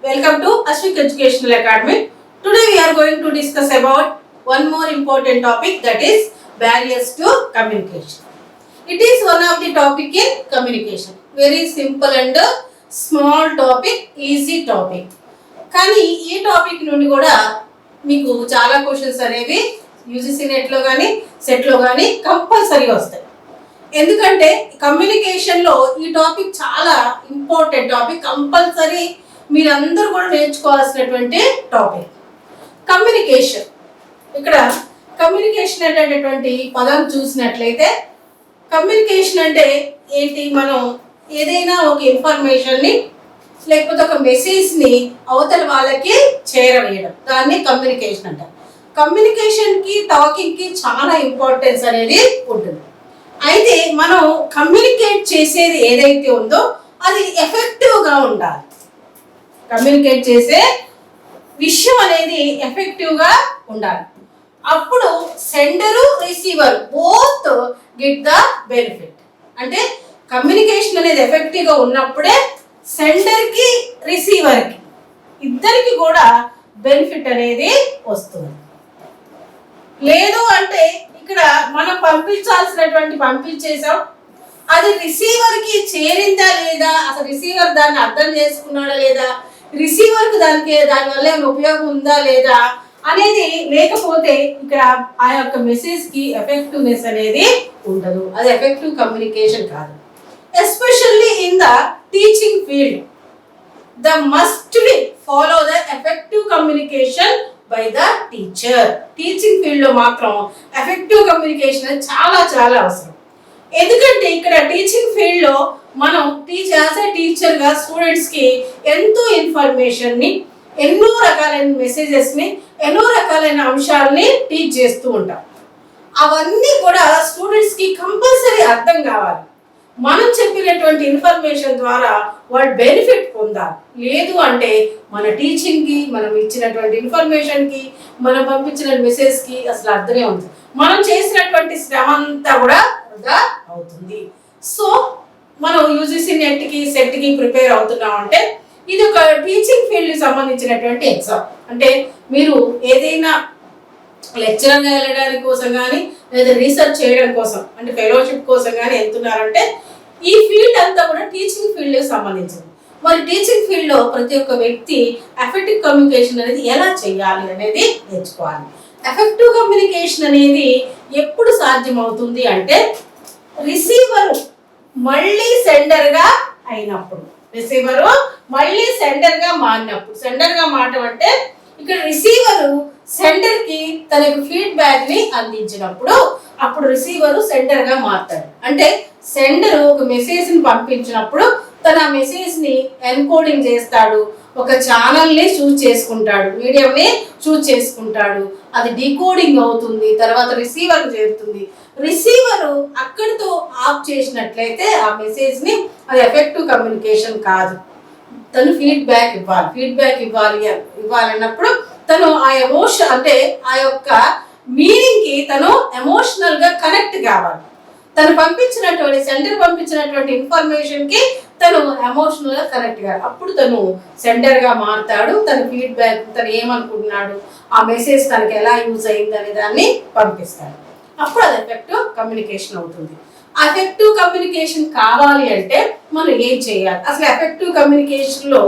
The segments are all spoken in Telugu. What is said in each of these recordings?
Welcome to Ashwik Educational Academy. Today we are going to discuss about one more important topic, that is barriers to communication. It is one of the topic in communication. Very simple and small topic, easy topic. కానీ ఈ టాపిక్ నుండి కూడా మీకు చాలా క్వశ్చన్స్ అనేవి యూజీసీ నెట్లో కానీ సెట్లో కానీ కంపల్సరీగా వస్తాయి. ఎందుకంటే కమ్యూనికేషన్లో ఈ టాపిక్ చాలా ఇంపార్టెంట్ టాపిక్, కంపల్సరీ మీరందరూ కూడా నేర్చుకోవాల్సినటువంటి టాపిక్ కమ్యూనికేషన్. ఇక్కడ కమ్యూనికేషన్ అనేటటువంటి పదం చూసినట్లయితే కమ్యూనికేషన్ అంటే ఏంటి? మనం ఏదైనా ఒక ఇన్ఫర్మేషన్ని లేకపోతే ఒక మెసేజ్ని అవతల వాళ్ళకి చేరవేయడం, దాన్ని కమ్యూనికేషన్ అంటారు. కమ్యూనికేషన్కి టాకింగ్కి చాలా ఇంపార్టెన్స్ అనేది ఉంటుంది. అయితే మనం కమ్యూనికేట్ చేసేది ఏదైతే ఉందో అది ఎఫెక్టివ్గా ఉండాలి. కమ్యూనికేట్ చేసే విషయం అనేది ఎఫెక్టివ్గా ఉండాలి. అప్పుడు sender receiver both get the benefit. అంటే కమ్యూనికేషన్ అనేది ఎఫెక్టివ్గా ఉన్నప్పుడే సెండర్కి రిసీవర్కి ఇద్దరికి కూడా బెనిఫిట్ అనేది వస్తుంది. లేదు అంటే ఇక్కడ మనం పంపించేసాం, అది రిసీవర్కి చేరిందా లేదా, అసలు రిసీవర్ దాన్ని అర్థం చేసుకున్నాడా లేదా, రిసీవర్కి దానివల్ల ఏమైనా ఉపయోగం ఉందా లేదా అనేది లేకపోతే ఇక్కడ ఆ యొక్క మెసేజ్కి ఎఫెక్టివ్నెస్ అనేది ఉండదు. అది ఎఫెక్టివ్ కమ్యూనికేషన్ కాదు. Especially in the teaching field the must be follow the effective communication by the teacher. Teaching ఫీల్డ్లో మాత్రం ఎఫెక్టివ్ కమ్యూనికేషన్ చాలా చాలా అవసరం. ఎందుకంటే ఇక్కడ టీచింగ్ ఫీల్డ్లో మనం యాజ్ ఏ టీచర్గా స్టూడెంట్స్కి ఎంతో ఇన్ఫర్మేషన్ని, ఎన్నో రకాలైన మెసేజెస్ని, ఎన్నో రకాలైన అంశాలని టీచ్ చేస్తూ ఉంటాం. అవన్నీ కూడా స్టూడెంట్స్కి కంపల్సరీ అర్థం కావాలి. మనం చెప్పినటువంటి ఇన్ఫర్మేషన్ ద్వారా వాళ్ళు బెనిఫిట్ పొందాలి. లేదు అంటే మన టీచింగ్కి, మనం ఇచ్చినటువంటి ఇన్ఫర్మేషన్కి, మనం పంపించిన మెసేజ్కి అసలు అర్థమే ఉంది. మనం చేసినటువంటి శ్రమ అంతా కూడా వృధా అవుతుంది. సో మనం యూజీసీ నెట్కి సెట్కి ప్రిపేర్ అవుతున్నామంటే ఇది ఒక టీచింగ్ ఫీల్డ్కి సంబంధించినటువంటి ఎగ్జామ్. అంటే మీరు ఏదైనా లెక్చరర్గా వెళ్ళడానికి కోసం కానీ లేదా రీసెర్చ్ చేయడం కోసం అంటే ఫెలోషిప్ కోసం కానీ వెళ్తున్నారంటే ఈ ఫీల్డ్ అంతా కూడా టీచింగ్ ఫీల్డ్కి సంబంధించింది. మరి టీచింగ్ ఫీల్డ్లో ప్రతి ఒక్క వ్యక్తి ఎఫెక్టివ్ కమ్యూనికేషన్ అనేది ఎలా చేయాలి అనేది నేర్చుకోవాలి. ఎఫెక్టివ్ కమ్యూనికేషన్ అనేది ఎప్పుడు సాధ్యమవుతుంది అంటే రిసీవరు మళ్ళీ సెండర్గా అయినప్పుడు, రిసీవరు మళ్ళీ సెండర్గా మారినప్పుడు. సెండర్గా మారటం అంటే ఇక్కడ రిసీవరు సెండర్కి తన ఫీడ్బ్యాక్ని అందించినప్పుడు అప్పుడు రిసీవరు సెండర్గా మారుతాడు. అంటే సెండర్ ఒక మెసేజ్ని పంపించినప్పుడు తన మెసేజ్ని ఎన్కోడింగ్ చేస్తాడు, ఒక ఛానల్ని చూస్ చేసుకుంటాడు, మీడియంని చూస్ చేసుకుంటాడు, అది డీకోడింగ్ అవుతుంది, తర్వాత రిసీవర్కి చేరుతుంది. రిసీవరు అక్కడితో ఆఫ్ చేసినట్లయితే ఆ మెసేజ్ని అది ఎఫెక్టివ్ కమ్యూనికేషన్ కాదు. తను ఫీడ్బ్యాక్ ఇవ్వాలన్నప్పుడు తను ఆ ఎమోషన్ అంటే ఆ యొక్క మీనింగ్కి తను ఎమోషనల్గా కనెక్ట్ కావాలి. తను సెండర్ పంపించినటువంటి ఇన్ఫర్మేషన్కి తను ఎమోషనల్గా కనెక్ట్ కావాలి. అప్పుడు తను సెండర్గా మారుతాడు. తన ఫీడ్బ్యాక్, తను ఏమనుకుంటున్నాడు, ఆ మెసేజ్ తనకి ఎలా యూజ్ అయింది అనే దాన్ని పంపిస్తాడు. అప్పుడు అది ఎఫెక్టివ్ కమ్యూనికేషన్ అవుతుంది. ఎఫెక్టివ్ కమ్యూనికేషన్ కావాలి అంటే మనం ఏం చేయాలి? అసలు ఎఫెక్టివ్ కమ్యూనికేషన్లో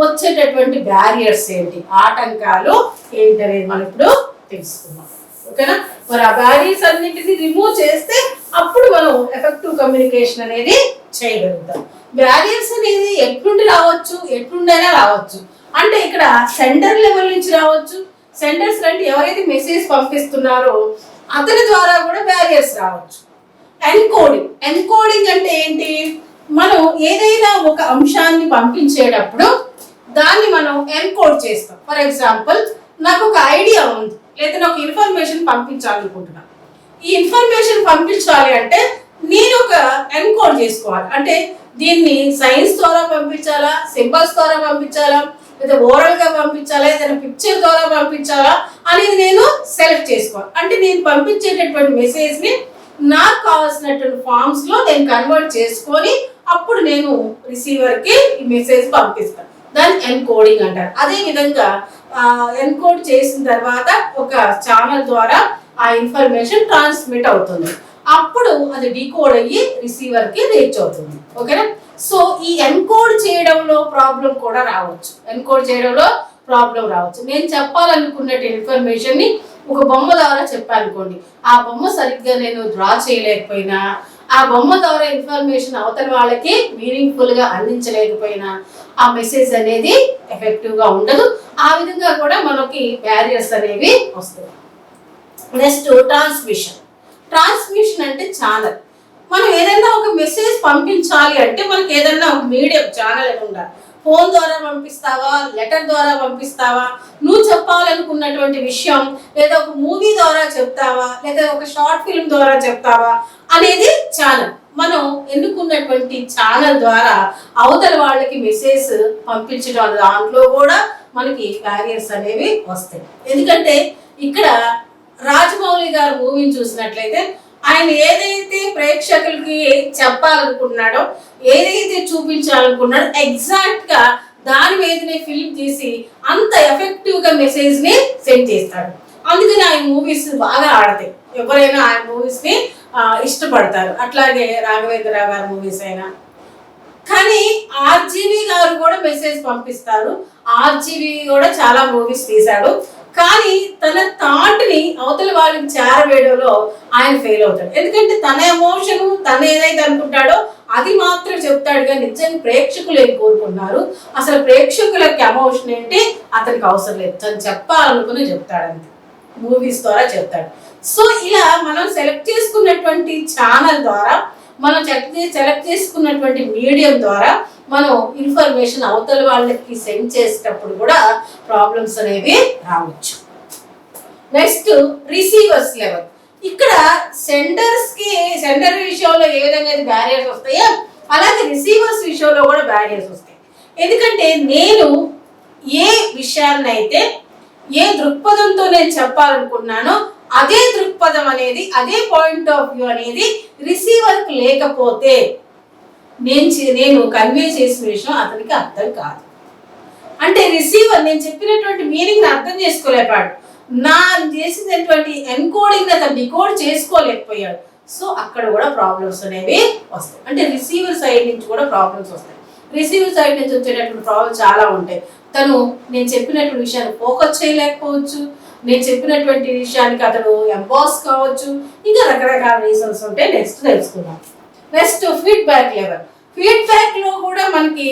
వచ్చేటటువంటి బ్యారియర్స్ ఏంటి, ఆటంకాలు ఏంటి అనేది మనం ఇప్పుడు తెలుసుకుందాం. ఓకేనా? మరి ఆ బ్యారియర్స్ అన్నింటినీ రిమూవ్ చేస్తే అప్పుడు మనం ఎఫెక్టివ్ కమ్యూనికేషన్ అనేది చేయగలుగుతాం. బ్యారియర్స్ అనేది ఎట్లుండైనా రావచ్చు. అంటే ఇక్కడ సెండర్ లెవెల్ నుంచి రావచ్చు. సెండర్స్ అంటే ఎవరైతే మెసేజ్ పంపిస్తున్నారో అతని ద్వారా కూడా బ్యారియర్స్ రావచ్చు. ఎన్కోడింగ్ అంటే ఏంటి? మనం ఏదైనా ఒక అంశాన్ని పంపించేటప్పుడు దాన్ని మనం ఎన్కోడ్ చేస్తాం. ఫర్ ఎగ్జాంపుల్, నాకు ఒక ఐడియా ఉంది, లేదా నాకు ఇన్ఫర్మేషన్ పంపించాలనుకుంటున్నాను. ఈ ఇన్ఫర్మేషన్ పంపించాలి అంటే నేను ఒక ఎన్కోడ్ చేసుకోవాలి. అంటే దీన్ని సైన్స్ ద్వారా పంపించాలా, సింబల్స్ ద్వారా పంపించాలా, లేదా ఓరల్గా పంపించాలా, ఏదైనా పిక్చర్ ద్వారా పంపించాలా అనేది నేను సెలెక్ట్ చేసుకోవాలి. అంటే నేను పంపించేటటువంటి మెసేజ్ని నాకు కావాల్సినటువంటి ఫామ్స్లో నేను కన్వర్ట్ చేసుకొని అప్పుడు నేను రిసీవర్కి ఈ మెసేజ్ పంపిస్తాను. దాన్ని ఎన్కోడింగ్ అంటారు. అదే విధంగా ఎన్కోడ్ చేసిన తర్వాత ఒక ఛానల్ ద్వారా ఆ ఇన్ఫర్మేషన్ ట్రాన్స్మిట్ అవుతుంది. అప్పుడు అది డీకోడ్ అయ్యి రిసీవర్ కి రీచ్ అవుతుంది. ఓకేనా? సో ఈ ఎన్కోడ్ చేయడంలో ప్రాబ్లం కూడా రావచ్చు. ఎన్కోడ్ చేయడంలో ప్రాబ్లం రావచ్చు. నేను చెప్పాలనుకున్నట్టు ఇన్ఫర్మేషన్ ని ఒక బొమ్మ ద్వారా చెప్పానుకోండి, ఆ బొమ్మ సరిగ్గా నేను డ్రా చేయలేకపోయినా, ఆ బొమ్మ ద్వారా ఇన్ఫర్మేషన్ అవతల వాళ్ళకి మీనింగ్ఫుల్ గా అందించలేకపోయినా ఆ మెసేజ్ అనేది ఎఫెక్టివ్ గా ఉండదు. ఆ విధంగా కూడా మనకి బ్యారియర్స్ అనేవి వస్తాయి. Next transmission. ట్రాన్స్మిషన్ అంటే ఛానల్. మనం ఏదైనా ఒక మెసేజ్ పంపించాలి అంటే మనకి ఏదైనా ఒక మీడియం ఛానల్ అని ఉండాలి. ఫోన్ ద్వారా పంపిస్తావా, లెటర్ ద్వారా పంపిస్తావా, నువ్వు చెప్పాలనుకున్నటువంటి విషయం, లేదా ఒక మూవీ ద్వారా చెప్తావా, లేదా ఒక షార్ట్ ఫిల్మ్ ద్వారా చెప్తావా అనేది ఛానల్. మనం ఎన్నుకున్నటువంటి ఛానల్ ద్వారా అవతల వాళ్ళకి మెసేజ్ పంపించడం, దాంట్లో కూడా మనకి బ్యారియర్స్ అనేవి వస్తాయి. ఎందుకంటే ఇక్కడ రాజమౌళి గారు మూవీని చూసినట్లయితే ఆయన ఏదైతే ప్రేక్షకులకి చెప్పాలనుకున్నాడో, ఏదైతే చూపించాలనుకున్నాడో ఎగ్జాక్ట్ గా దాని మీదనే ఫిల్మ్ తీసి అంత ఎఫెక్టివ్ గా మెసేజ్ ని సెండ్ చేస్తాడు. అందుకని ఆయన మూవీస్ బాగా ఆడతాయి. ఎవరైనా ఆయన మూవీస్ ని ఇష్టపడతారు. అట్లాగే రాఘవేంద్రరావు గారి మూవీస్ అయినా. కానీ ఆర్జీవి గారు కూడా మెసేజ్ పంపిస్తారు. ఆర్జీవి కూడా చాలా మూవీస్ తీశాడు. కానీ తన థాట్ ని అవతల వాళ్ళకి చేరవేయడంలో ఆయన ఫెయిల్ అవుతాడు. ఎందుకంటే తన ఎమోషన్, తను ఏదైతే అనుకుంటాడో అది మాత్రం చెప్తాడు. కానీ నిజంగా ప్రేక్షకులు ఏం కోరుకున్నారు, అసలు ప్రేక్షకులకి ఎమోషన్ ఏంటి అతనికి అవసరం లేదు. తను చెప్పాలనుకుని చెప్తాడు, అంతే. మూవీస్ ద్వారా చెప్తాడు. సో ఇలా మనం సెలెక్ట్ చేసుకున్నటువంటి ఛానల్ ద్వారా, మనం సెలెక్ట్ చేసుకున్నటువంటి మీడియం ద్వారా మనం ఇన్ఫర్మేషన్ అవతల వాళ్ళకి సెండ్ చేసేటప్పుడు కూడా ప్రాబ్లమ్స్ అనేవి రావచ్చు. Next receivers level. ఇక్కడ సెండర్ విషయంలో ఏ విధంగా బ్యారియర్స్ వస్తాయో అలాగే రిసీవర్స్ విషయంలో కూడా బ్యారియర్స్ వస్తాయి. ఎందుకంటే నేను ఏ విషయాన్ని అయితే ఏ దృక్పథంతో నేను చెప్పాలనుకున్నానో అదే దృక్పథం అనేది, అదే పాయింట్ ఆఫ్ వ్యూ అనేది రిసీవర్కి లేకపోతే నేను కన్వే చేసిన విషయం అతనికి అర్థం కాదు. అంటే రిసీవర్ నేను చెప్పినటువంటి మీనింగ్ అర్థం చేసుకోలేపాడు, నా చేసినటువంటి ఎన్కోడింగ్ అతను డికోడ్ చేసుకోలేకపోయాడు. సో అక్కడ కూడా ప్రాబ్లమ్స్ అనేవి వస్తాయి. అంటే రిసీవర్ సైడ్ నుంచి కూడా ప్రాబ్లమ్స్ వస్తాయి. రిసీవర్ సైడ్ నుంచి వచ్చేటటువంటి ప్రాబ్లమ్స్ చాలా ఉంటాయి. తను నేను చెప్పినటువంటి విషయాన్ని ఫోకస్ చేయలేకపోవచ్చు, నేను చెప్పినటువంటి విషయానికి అతను ఎంబాస్ కావచ్చు, ఇంకా రకరకాల రీజన్స్ ఉంటాయి. నెక్స్ట్ తెలుసుకుందాం. Next feedback level. ఫీడ్బ్యాక్ లో కూడా మనకి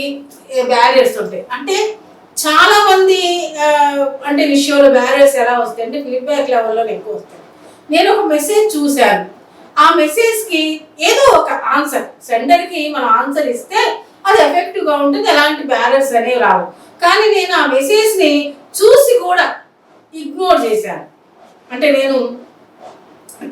బ్యారియర్స్ ఉంటాయి. అంటే చాలా మంది అంటే విషయంలో బ్యారియర్స్ ఎలా వస్తాయి అంటే ఫీడ్బ్యాక్ లెవెల్లో ఎక్కువ వస్తాయి. నేను ఒక మెసేజ్ చూశాను, ఆ మెసేజ్ కి ఏదో ఒక ఆన్సర్, సెండర్ కి మనం ఆన్సర్ ఇస్తే అది ఎఫెక్టివ్ గా ఉంటుంది, ఎలాంటి బ్యారియర్స్ అనేవి రావు. కానీ నేను ఆ మెసేజ్ ని చూసి కూడా ఇగ్నోర్ చేశాను. అంటే నేను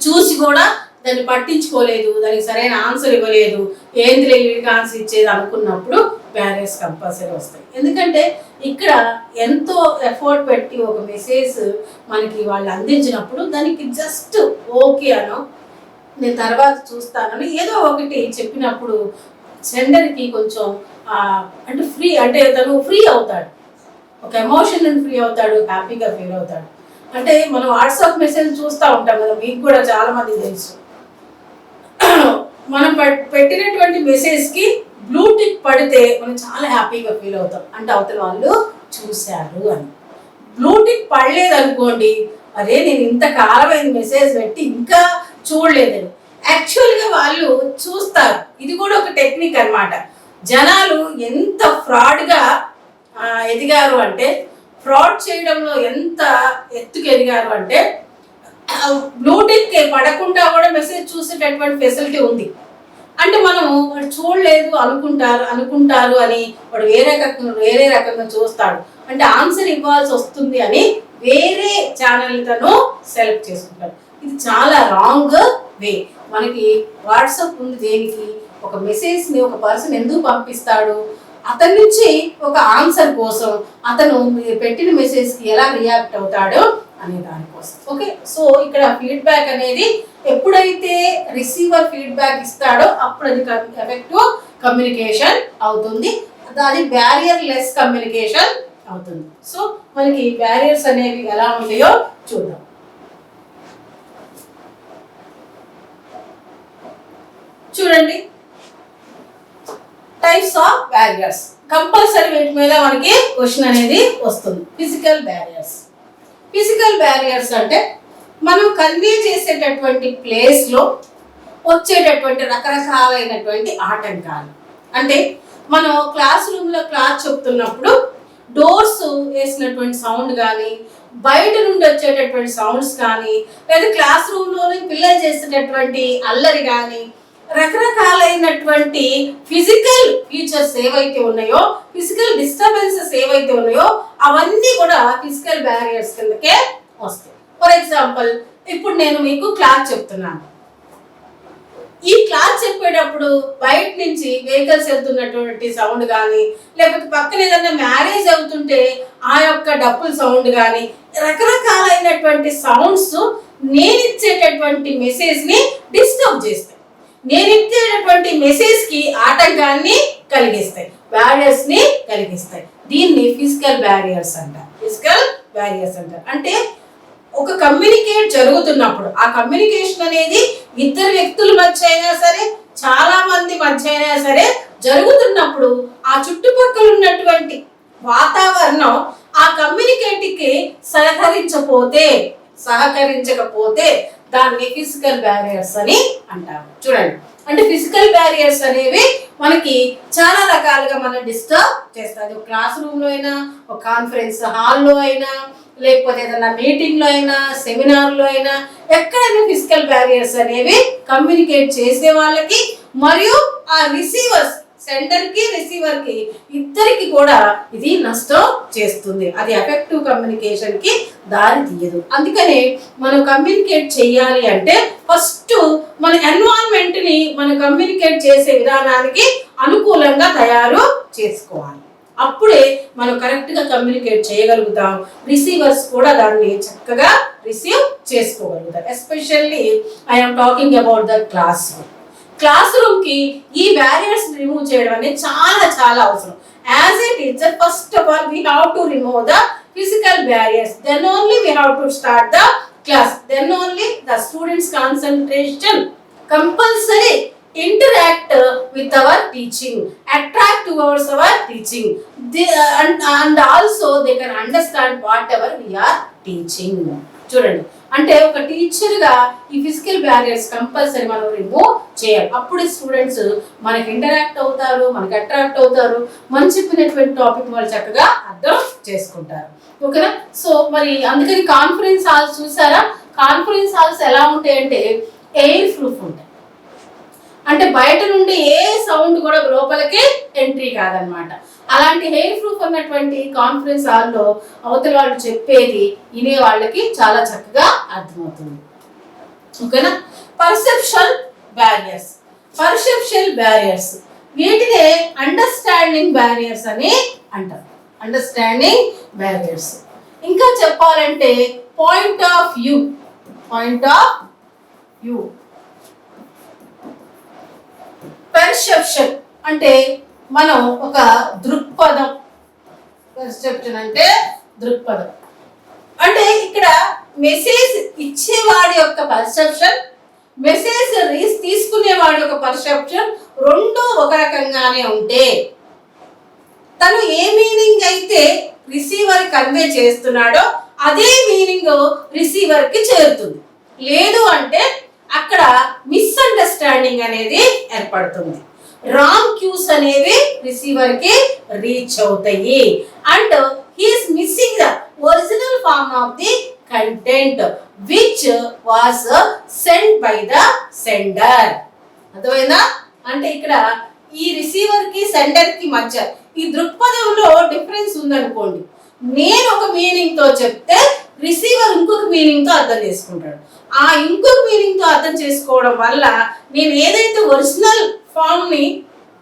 చూసి కూడా దాన్ని పట్టించుకోలేదు, దానికి సరైన ఆన్సర్ ఇవ్వలేదు, ఏందిలే వీడికి ఆన్సర్ ఇచ్చేది అనుకున్నప్పుడు బ్యారియర్స్ కంపల్సరీ వస్తాయి. ఎందుకంటే ఇక్కడ ఎంతో ఎఫర్ట్ పెట్టి ఒక మెసేజ్ మనకి వాళ్ళు అందించినప్పుడు దానికి జస్ట్ ఓకే అనో, నేను తర్వాత చూస్తానని ఏదో ఒకటి చెప్పినప్పుడు సెండర్కి కొంచెం అంటే అంటే తను ఫ్రీ అవుతాడు, ఒక ఎమోషన్ నుండి ఫ్రీ అవుతాడు, హ్యాపీగా ఫీల్ అవుతాడు. అంటే మనం వాట్సాప్ మెసేజ్ చూస్తూ ఉంటాం కదా, మీకు కూడా చాలా మంది తెలుసు. మనం పెట్టినటువంటి మెసేజ్కి బ్లూ టిక్ పడితే మనం చాలా హ్యాపీగా ఫీల్ అవుతాం, అంటే అవతల వాళ్ళు చూశారు అని. బ్లూ టిక్ పడలేదు అనుకోండి, అదే నేను ఇంత కాలమైన మెసేజ్ పెట్టి ఇంకా చూడలేదని. యాక్చువల్గా వాళ్ళు చూస్తారు. ఇది కూడా ఒక టెక్నిక్ అన్నమాట. జనాలు ఎంత ఫ్రాడ్గా ఎదిగారు అంటే, ఫ్రాడ్ చేయడంలో ఎంత ఎత్తుకు ఎదిగారు అంటే, బ్లూటిక్ పడకుండా కూడా మెసేజ్ చూసేటటువంటి ఫెసిలిటీ ఉంది. అంటే మనము వాడు చూడలేదు అనుకుంటారు అని వాడు వేరే రకంగా చూస్తాడు, అంటే ఆన్సర్ ఇవ్వాల్సి వస్తుంది అని వేరే ఛానల్లను సెలెక్ట్ చేసుకుంటాడు. ఇది చాలా రాంగ్ వే. మనకి వాట్సాప్ ఉంది దేనికి, ఒక మెసేజ్ని ఒక పర్సన్ ఎందుకు పంపిస్తాడు, అతని నుంచి ఒక ఆన్సర్ కోసం, అతను పెట్టిన మెసేజ్కి ఎలా రియాక్ట్ అవుతాడో అనే దానికోసం. ఓకే, సో ఇక్కడ ఫీడ్బ్యాక్ అనేది ఎప్పుడైతే రిసీవర్ ఫీడ్బ్యాక్ ఇస్తాడో అప్పుడు అది ఎఫెక్టివ్ కమ్యూనికేషన్ అవుతుంది. అది బ్యారియర్ లెస్ కమ్యూనికేషన్ అవుతుంది. సో మనకి బ్యారియర్స్ అనేవి ఎలా ఉంటాయో చూద్దాం. చూడండి, టైప్స్ ఆఫ్ బ్యారియర్స్. కంపల్సరీ వీటి మీద మనకి క్వశ్చన్ అనేది వస్తుంది. Physical barriers. ఫిజికల్ బ్యారియర్స్ అంటే మనం కన్వే చేసేటటువంటి ప్లేస్లో వచ్చేటటువంటి రకరకాలైనటువంటి ఆటంకాలు. అంటే మనం క్లాస్ రూమ్లో క్లాస్ చెప్తున్నప్పుడు డోర్స్ వేసినటువంటి సౌండ్ కానీ, బయట నుండి వచ్చేటటువంటి సౌండ్స్ కానీ, లేదా క్లాస్ రూమ్లోనే పిల్లలు చేసేటటువంటి అల్లరి కానీ, రకరకాలైనటువంటి ఫిజికల్ ఫీచర్స్ ఏవైతే ఉన్నాయో, ఫిజికల్ డిస్టర్బెన్సెస్ ఏవైతే ఉన్నాయో అవన్నీ కూడా ఫిజికల్ బ్యారియర్స్ కిందకే వస్తాయి. ఫర్ ఎగ్జాంపుల్, ఇప్పుడు నేను మీకు క్లాస్ చెప్తున్నాను. ఈ క్లాస్ చెప్పేటప్పుడు బయట నుంచి వెహికల్స్ వెళ్తున్నటువంటి సౌండ్ కానీ, లేకపోతే పక్కన ఏదైనా మ్యారేజ్ అవుతుంటే ఆ యొక్క డప్పుల సౌండ్ కానీ, రకరకాలైనటువంటి సౌండ్స్ నేను ఇచ్చేటటువంటి మెసేజ్ని డిస్టర్బ్ చేస్తాయి. నేను ఇచ్చేటటువంటి మెసేజ్కి ఆటంకాన్ని కలిగిస్తాయి, బ్యారియర్స్ని కలిగిస్తాయి. దీన్ని ఫిజికల్ బ్యారియర్స్ అంటారు. ఫిజికల్ బ్యారియర్స్ అంటారు. అంటే ఒక కమ్యూనికేట్ జరుగుతున్నప్పుడు, ఆ కమ్యూనికేషన్ అనేది ఇద్దరు వ్యక్తుల మధ్య అయినా సరే, చాలా మంది మధ్య అయినా సరే జరుగుతున్నప్పుడు ఆ చుట్టుపక్కల ఉన్నటువంటి వాతావరణం ఆ కమ్యూనికేట్కి సహకరించకపోతే దాన్ని ఫిజికల్ బ్యారియర్స్ అని అంటారు. చూడండి, అంటే ఫిజికల్ బ్యారియర్స్ అనేవి మనకి చాలా రకాలుగా మనం డిస్టర్బ్ చేస్తుంది. ఒక క్లాస్ రూమ్లో అయినా, ఒక కాన్ఫరెన్స్ హాల్లో అయినా, లేకపోతే ఏదైనా మీటింగ్లో అయినా, సెమినార్లో అయినా, ఎక్కడైనా ఫిజికల్ బ్యారియర్స్ అనేవి కమ్యూనికేట్ చేసే వాళ్ళకి మరియు ఆ రిసీవర్స్, సెండర్కి రిసీవర్కి ఇద్దరికి కూడా ఇది నష్టం చేస్తుంది. అది ఎఫెక్టివ్ కమ్యూనికేషన్కి దారి తీయదు. అందుకనే మనం కమ్యూనికేట్ చేయాలి అంటే ఫస్ట్ మన ఎన్విరాన్మెంట్ని మనం కమ్యూనికేట్ చేసే విధానానికి అనుకూలంగా తయారు చేసుకోవాలి. అప్పుడే మనం కరెక్ట్గా కమ్యూనికేట్ చేయగలుగుతాం. రిసీవర్స్ కూడా దాన్ని చక్కగా రిసీవ్ చేసుకోగలుగుతారు. Especially I'm talking about the classroom. Class రూమ్కి ఈ బ్యారియర్స్ రిమూవ్ చేయడం అనేది చాలా చాలా అవసరం. As a teacher, first of all we have to remove the physical barriers. Then only we have to start the class. Then only the students' concentration compulsory interact with our teaching, attract towards our teaching, and also they can understand whatever we are teaching. చూడండి, అంటే ఒక టీచర్గా ఈ ఫిజికల్ బ్యారియర్స్ కంపల్సరీ మనం రిమూవ్ చేయాలి. అప్పుడు స్టూడెంట్స్ మనకి ఇంటరాక్ట్ అవుతారు, మనకి అట్రాక్ట్ అవుతారు, మనం చెప్పినటువంటి టాపిక్ వాళ్ళు చక్కగా అర్థం చేసుకుంటారు. ఓకేనా? సో మరి అందుకని కాన్ఫరెన్స్ హాల్స్ చూసారా? కాన్ఫరెన్స్ హాల్స్ ఎలా ఉంటాయంటే ఎయిర్ ప్రూఫ్ ఉంటాయి. అంటే బయట నుండి ఏ సౌండ్ కూడా లోపలికి ఎంట్రీ కాదనమాట. అలాంటి ఎయిర్ ప్రూఫ్ ఉన్నటువంటి కాన్ఫరెన్స్ హాల్లో అవతల వాళ్ళు చెప్పేది వినే వాళ్ళకి చాలా చక్కగా అర్థమవుతుంది. ఓకేనా? Perception barriers. పర్సెప్షన్ బ్యారియర్స్ వీటినే అండర్స్టాండింగ్ బ్యారియర్స్ అని అంటారు. Understanding barriers. ఇంకా చెప్పాలంటే point of view. Point of view. Perception అంటే మనం ఒక దృక్పథం. పర్సెప్షన్ అంటే దృక్పథం. అంటే ఇక్కడ మెసేజ్ ఇచ్చేవాడి యొక్క పర్సెప్షన్, మెసేజ్ తీసుకునేవాడి యొక్క పర్సెప్షన్ రెండు ఒక రకంగానే ఉంటే, తను ఏ మీనింగ్ అయితే రిసీవర్ కన్వే చేస్తున్నాడో అదే మీనింగ్ రిసీవర్కి చేరుతుంది. లేదు అంటే అక్కడ మిస్అండర్స్టాండింగ్ అనేది ఏర్పడుతుంది. రాంగ్ క్యూస్ అనేవి రిసీవర్కి రీచ్ అవుతాయి. And he is missing the original form of the content which was send by the sender. అర్థమైందా? అంటే ఇక్కడ ఈ రిసీవర్కి సెండర్కి మధ్య ఈ దృక్పథంలో డిఫరెన్స్ ఉందనుకోండి. నేను ఒక మీనింగ్తో చెప్తే రిసీవర్ ఇంకొక మీనింగ్తో అర్థం చేసుకుంటాడు. ఆ ఇంకొక మీనింగ్తో అర్థం చేసుకోవడం వల్ల నేను ఏదైతే ఒరిజినల్ ఫామ్ని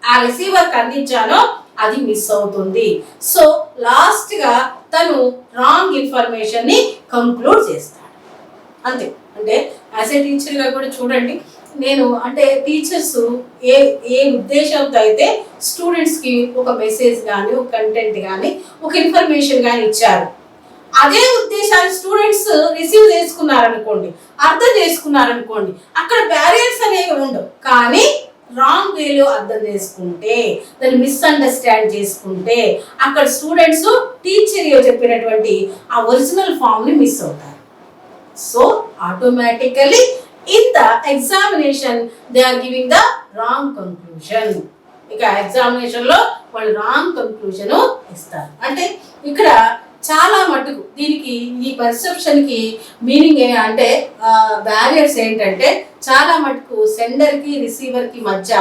ఆ రిసీవర్కి అందించానో అది మిస్ అవుతుంది. సో లాస్ట్గా తను రాంగ్ ఇన్ఫర్మేషన్ని కంక్లూడ్ చేస్తాడు. అంతే. అంటే యాజ్ ఏ టీచర్గా కూడా చూడండి, నేను అంటే టీచర్స్ ఏ ఏ ఉద్దేశంతో అయితే స్టూడెంట్స్కి ఒక మెసేజ్ కానీ ఒక కంటెంట్ కానీ ఒక ఇన్ఫర్మేషన్ కానీ ఇచ్చారు, అదే ఉద్దేశాన్ని స్టూడెంట్స్ రిసీవ్ చేసుకున్నారనుకోండి, అర్థం చేసుకున్నారనుకోండి, అక్కడ బ్యారియర్స్ అనేవి ఉండవు. కానీ రాంగ్ వేలో అర్థం చేసుకుంటే, దాన్ని మిస్అండర్స్టాండ్ చేసుకుంటే అక్కడ స్టూడెంట్స్ టీచర్ చెప్పినటువంటి ఆ ఒరిజినల్ ఫామ్ని మిస్ అవుతారు. So automatically in the examination they are giving the wrong conclusion. ఇక ఎగ్జామినేషన్లో వాళ్ళు రాంగ్ కంక్లూజన్ ఇస్తారు. అంటే ఇక్కడ చాలా మటుకు దీనికి ఈ పర్సెప్షన్కి మీనింగ్ అంటే బ్యారియర్స్ ఏంటంటే చాలా మటుకు సెండర్కి రిసీవర్కి మధ్య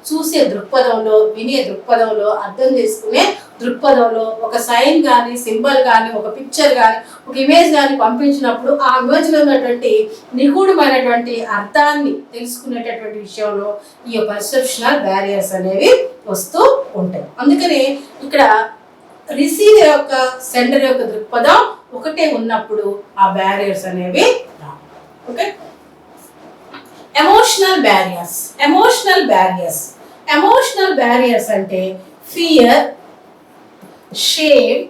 చూసే దృక్పథంలో, వినే దృక్పథంలో, అర్థం చేసుకునే దృక్పథంలో ఒక సైన్ కానీ, సింబల్ కానీ, ఒక పిక్చర్ కానీ, ఒక ఇమేజ్ కానీ పంపించినప్పుడు ఆ ఇమేజ్లో ఉన్నటువంటి నిగూఢమైనటువంటి అర్థాన్ని తెలుసుకునేటటువంటి విషయంలో ఈ పర్సెప్షనల్ బ్యారియర్స్ అనేవి వస్తూ ఉంటాయి. అందుకని ఇక్కడ రిసీవర్ యొక్క సెండర్ యొక్క దృక్పథం ఒకటే ఉన్నప్పుడు ఆ బ్యారియర్స్ అనేవి రావు. Okay, emotional barriers. Emotional barriers అంటే ఫియర్, షేమ్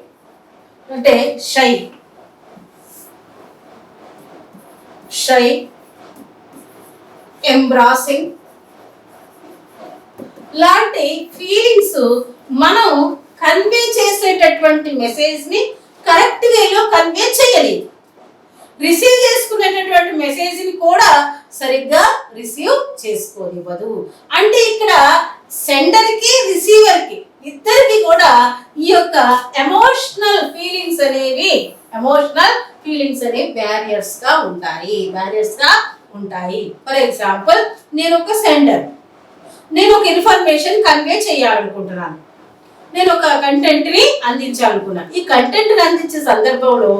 అంటే షై, ఎంబ్రాసింగ్ లాంటి ఫీలింగ్స్ మనం కన్వే చేసేటటువంటి మెసేజ్ని కరెక్ట్ వేలో కన్వే చేయలేదు. రిసీవ్ చేసుకునేటటువంటి మెసేజ్ని కూడా సరిగ్గా రిసీవ్ చేసుకోనివ్వదు. అంటే ఇక్కడ సెండర్కి రిసీవర్కి ఇద్దరికి కూడా ఈ యొక్క ఎమోషనల్ ఫీలింగ్స్ అనేవి బ్యారియర్స్గా ఉంటాయి. ఫర్ ఎగ్జాంపుల్, నేను ఒక సెండర్, నేను ఒక ఇన్ఫర్మేషన్ కన్వే చేయాలనుకుంటున్నాను, నేను ఒక కంటెంట్ని అందించాలనుకున్నాను. ఈ కంటెంట్ని అందించే సందర్భంలో,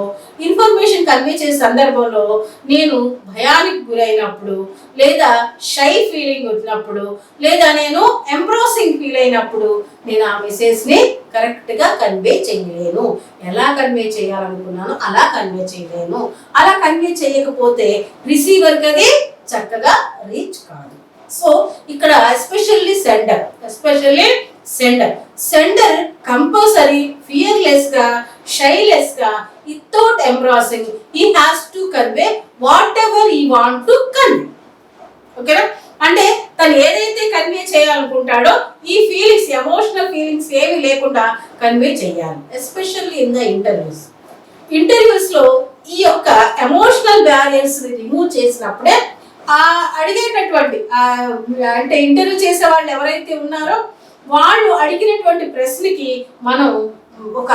ఇన్ఫర్మేషన్ కన్వే చేసే సందర్భంలో నేను భయానికి గురైనప్పుడు, లేదా షై ఫీలింగ్ వచ్చినప్పుడు, లేదా నేను ఎంబ్రాసింగ్ ఫీల్ అయినప్పుడు నేను ఆ మెసేజ్ని కరెక్ట్గా కన్వే చేయలేను. ఎలా కన్వే చేయాలనుకున్నాను అలా కన్వే చేయలేను. అలా కన్వే చేయకపోతే రిసీవర్కి అది చక్కగా రీచ్ కాదు. సో ఇక్కడ ఎస్పెషల్లీ సెండర్ కంపల్సరీ ఫియర్లెస్ గా, షైలెస్ గా, without embarrassing he has to convey whatever he want to convey. ఓకేనా? అంటే తను ఏదైతే కన్వే చేయాలనుకుంటాడో ఈ ఫీలింగ్స్, ఎమోషనల్ ఫీలింగ్స్ ఏమి లేకుండా కన్వే చేయాలి. ఎస్పెషల్లీ ఇన్ ద ఇంటర్వ్యూస్ లో ఈ యొక్క ఎమోషనల్ బ్యారియర్స్ రిమూవ్ చేసినప్పుడే ఆ అడిగేటటువంటి అంటే ఇంటర్వ్యూ చేసే వాళ్ళు ఎవరైతే ఉన్నారో వాళ్ళు అడిగినటువంటి ప్రశ్నకి మనం ఒక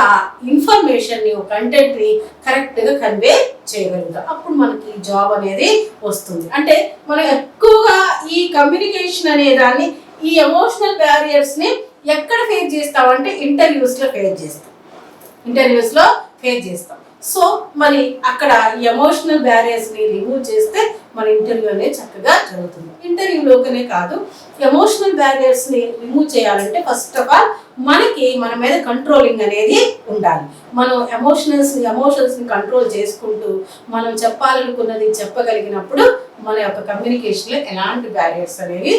ఇన్ఫర్మేషన్ని, ఒక కంటెంట్ని కరెక్ట్గా కన్వే చేయగలుగుతాం. అప్పుడు మనకి జాబ్ అనేది వస్తుంది. అంటే మనం ఎక్కువగా ఈ కమ్యూనికేషన్ అనే దాన్ని, ఈ ఎమోషనల్ బ్యారియర్స్ని ఎక్కడ ఫేస్ చేస్తామంటే ఇంటర్వ్యూస్లో ఫేస్ చేస్తాం. సో మరి అక్కడ ఎమోషనల్ బ్యారియర్స్ని రిమూవ్ చేస్తే మన ఇంటర్వ్యూ అనేది చక్కగా జరుగుతుంది. ఇంటర్వ్యూలోకనే కాదు, ఎమోషనల్ బ్యారియర్స్ని రిమూవ్ చేయాలంటే ఫస్ట్ ఆఫ్ ఆల్ మనకి మన మీద కంట్రోలింగ్ అనేది ఉండాలి. మనం ఎమోషన్స్ని కంట్రోల్ చేసుకుంటూ మనం చెప్పాలనుకున్నది చెప్పగలిగినప్పుడు మన యొక్క కమ్యూనికేషన్లో ఎలాంటి బ్యారియర్స్ అనేవి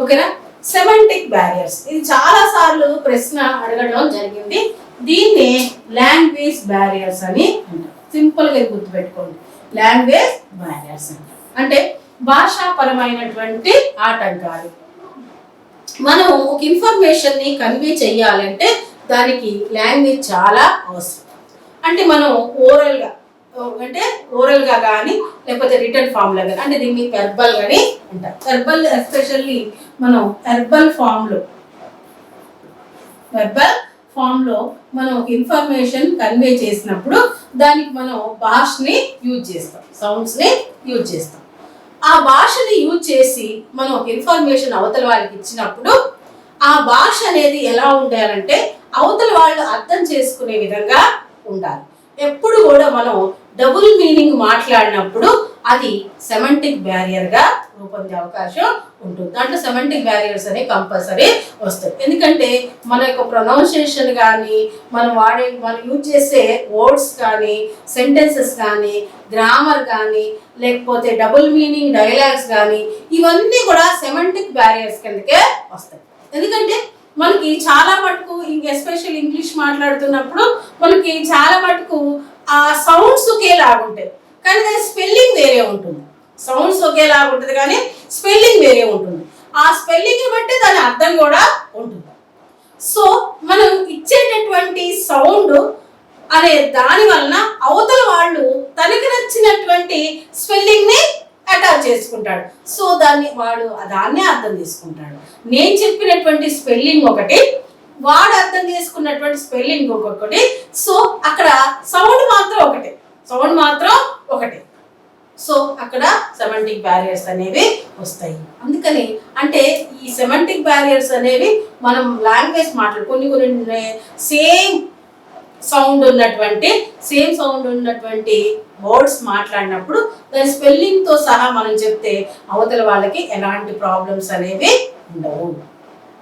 ఓకేనా. సెమాంటిక్ బ్యారియర్స్, ఇది చాలా సార్లు ప్రశ్న అడగడం జరిగింది. దీన్ని లాంగ్వేజ్ బ్యారియర్స్ అని అంటారు. సింపుల్గా గుర్తుపెట్టుకోండి, లాంగ్వేజ్ బ్యారియర్స్ అంటారు. అంటే భాషాపరమైనటువంటి ఆటంకాలు. మనం ఒక ఇన్ఫర్మేషన్ని కన్వే చెయ్యాలంటే దానికి లాంగ్వేజ్ చాలా అవసరం. అంటే మనం ఓరల్గా కానీ లేకపోతే రిటర్న్ ఫామ్లో కానీ, అంటే దీన్ని వెర్బల్ కానీ అంటారు. వెర్బల్ ఎస్పెషల్లీ మనం వెర్బల్ ఫామ్లో మనం ఒక ఇన్ఫర్మేషన్ కన్వే చేసినప్పుడు దానికి మనం భాషని యూజ్ చేస్తాం, సౌండ్స్ని యూజ్ చేస్తాం. ఆ భాషని యూజ్ చేసి మనం ఒక ఇన్ఫర్మేషన్ అవతల వాళ్ళకి ఇచ్చినప్పుడు ఆ భాష అనేది ఎలా ఉండాలంటే అవతల వాళ్ళు అర్థం చేసుకునే విధంగా ఉండాలి. ఎప్పుడు కూడా మనం డబుల్ మీనింగ్ మాట్లాడినప్పుడు అది సెమంటిక్ బ్యారియర్గా రూపొందే అవకాశం ఉంటుంది. దాంట్లో సెమంటిక్ బ్యారియర్స్ అనేవి కంపల్సరీ వస్తాయి. ఎందుకంటే మన యొక్క ప్రొనౌన్సియేషన్ కానీ మనం యూజ్ చేసే వర్డ్స్ కానీ సెంటెన్సెస్ కానీ గ్రామర్ కానీ లేకపోతే డబుల్ మీనింగ్ డైలాగ్స్ కానీ ఇవన్నీ కూడా సెమంటిక్ బ్యారియర్స్ కిందకే వస్తాయి. ఎందుకంటే మనకి చాలా మటుకు ఎస్పెషల్ ఇంగ్లీష్ మాట్లాడుతున్నప్పుడు మనకి చాలా మటుకు ఆ సౌండ్స్ ఒకేలాగుంటాయి కానీ దాని స్పెల్లింగ్ వేరే ఉంటుంది. సౌండ్స్ ఒకేలాగా ఉంటుంది కానీ స్పెల్లింగ్ వేరే ఉంటుంది. ఆ స్పెల్లింగ్ బట్టి దాని అర్థం కూడా ఉంటుంది. సో మనం ఇచ్చేటటువంటి సౌండ్ అనే దాని వలన అవతల వాళ్ళు తనకి నచ్చినటువంటి స్పెల్లింగ్ని అటాచ్ చేసుకుంటాడు. సో దాన్నే అర్థం చేసుకుంటాడు. నేను చెప్పినటువంటి స్పెల్లింగ్ ఒకటి, వాడు అర్థం చేసుకున్నటువంటి స్పెల్లింగ్ ఒక్కొక్కటి. సో అక్కడ సౌండ్ మాత్రం ఒకటే. సో అక్కడ సెమంటిక్ బ్యారియర్స్ అనేవి వస్తాయి. అందుకని అంటే ఈ సెమంటిక్ బ్యారియర్స్ అనేవి మనం లాంగ్వేజ్ కొన్ని సేమ్ సౌండ్ ఉన్నటువంటి వర్డ్స్ మాట్లాడినప్పుడు దాని స్పెల్లింగ్తో సహా మనం చెప్తే అవతల వాళ్ళకి ఎలాంటి ప్రాబ్లమ్స్ అనేవి ఉండవు.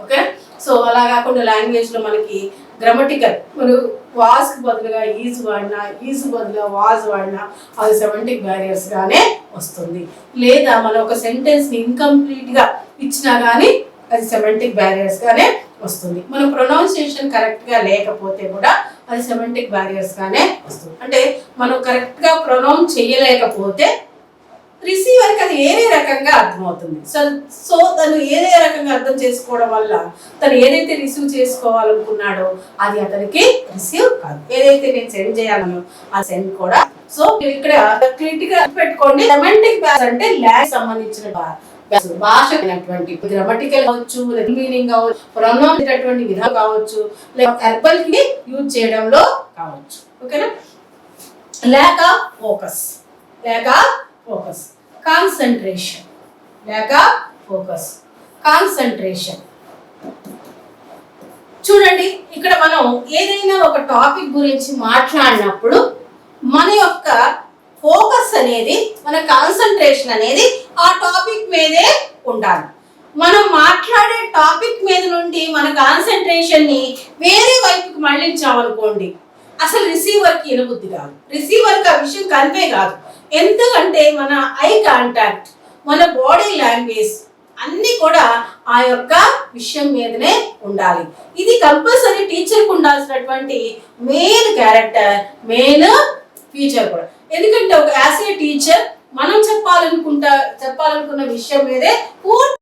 ఓకే, సో అలా కాకుండా లాంగ్వేజ్లో మనకి గ్రామటికల్ మనం వాజ్కి బదులుగా ఈజ్ వాడినా, ఈజ్ బదులుగా వాజ్ వాడినా అది సెమంటిక్ బ్యారియర్స్గానే వస్తుంది. లేదా మనం ఒక సెంటెన్స్ని ఇన్కంప్లీట్గా ఇచ్చినా కానీ అది సెమంటిక్ బ్యారియర్స్గానే వస్తుంది. మన ప్రొనౌన్సియేషన్ కరెక్ట్గా లేకపోతే కూడా అది సెమంటిక్ బ్యారియర్స్గానే వస్తుంది. అంటే మనం కరెక్ట్గా ప్రొనౌన్స్ చేయలేకపోతే రిసీవర్కి అది ఏదే రకంగా అర్థమవుతుంది. సో తను ఏదే రకంగా అర్థం చేసుకోవడం వల్ల తను ఏదైతే రిసీవ్ చేసుకోవాలనుకున్నాడో అది అతనికి రిసీవ్ కాదు. ఏదైతే నేను సెండ్ చేయాలనో ఆ సెండ్ కూడా. సో ఇక్కడ క్రిటికల్ పెట్టుకోండి, సెమంటిక్ బ్యారియర్స్ అంటే లాంగ్వేజ్ సంబంధించిన భాష గ్రామటికల్ కావచ్చు, మీనింగ్ కావచ్చు, ప్రొనౌన్స్ చేసేటటువంటి విధానం కావచ్చు, లేదా వెర్బల్ కి యూజ్ చేయడంలో కావచ్చు. ఓకేనా. Lack of focus, concentration, concentration. చూడండి, ఇక్కడ మనం ఏదైనా ఒక టాపిక్ గురించి మాట్లాడినప్పుడు మన యొక్క ఫోకస్ అనేది, మన కాన్సంట్రేషన్ అనేది ఆ టాపిక్ మీదే ఉండాలి. మనం మాట్లాడే టాపిక్ మీద నుండి మన కాన్సంట్రేషన్ని వేరే వైపుకి మళ్ళించామనుకోండి, అసలు రిసీవర్కి వినబుద్ధి కాదు, రిసీవర్కి ఆ విషయం కన్వే కాదు. ఎందుకంటే మన ఐ కాంటాక్ట్, మన బాడీ లాంగ్వేజ్ అన్నీ కూడా ఆ యొక్క విషయం మీదనే ఉండాలి. ఇది కంపల్సరీ టీచర్కి ఉండాల్సినటువంటి మెయిన్ క్యారెక్టర్, మెయిన్ ఫీచర్ కూడా. ఎందుకంటే ఒక యాజ్ ఏ టీచర్ మనం చెప్పాలనుకున్న విషయం మీదే పూర్తి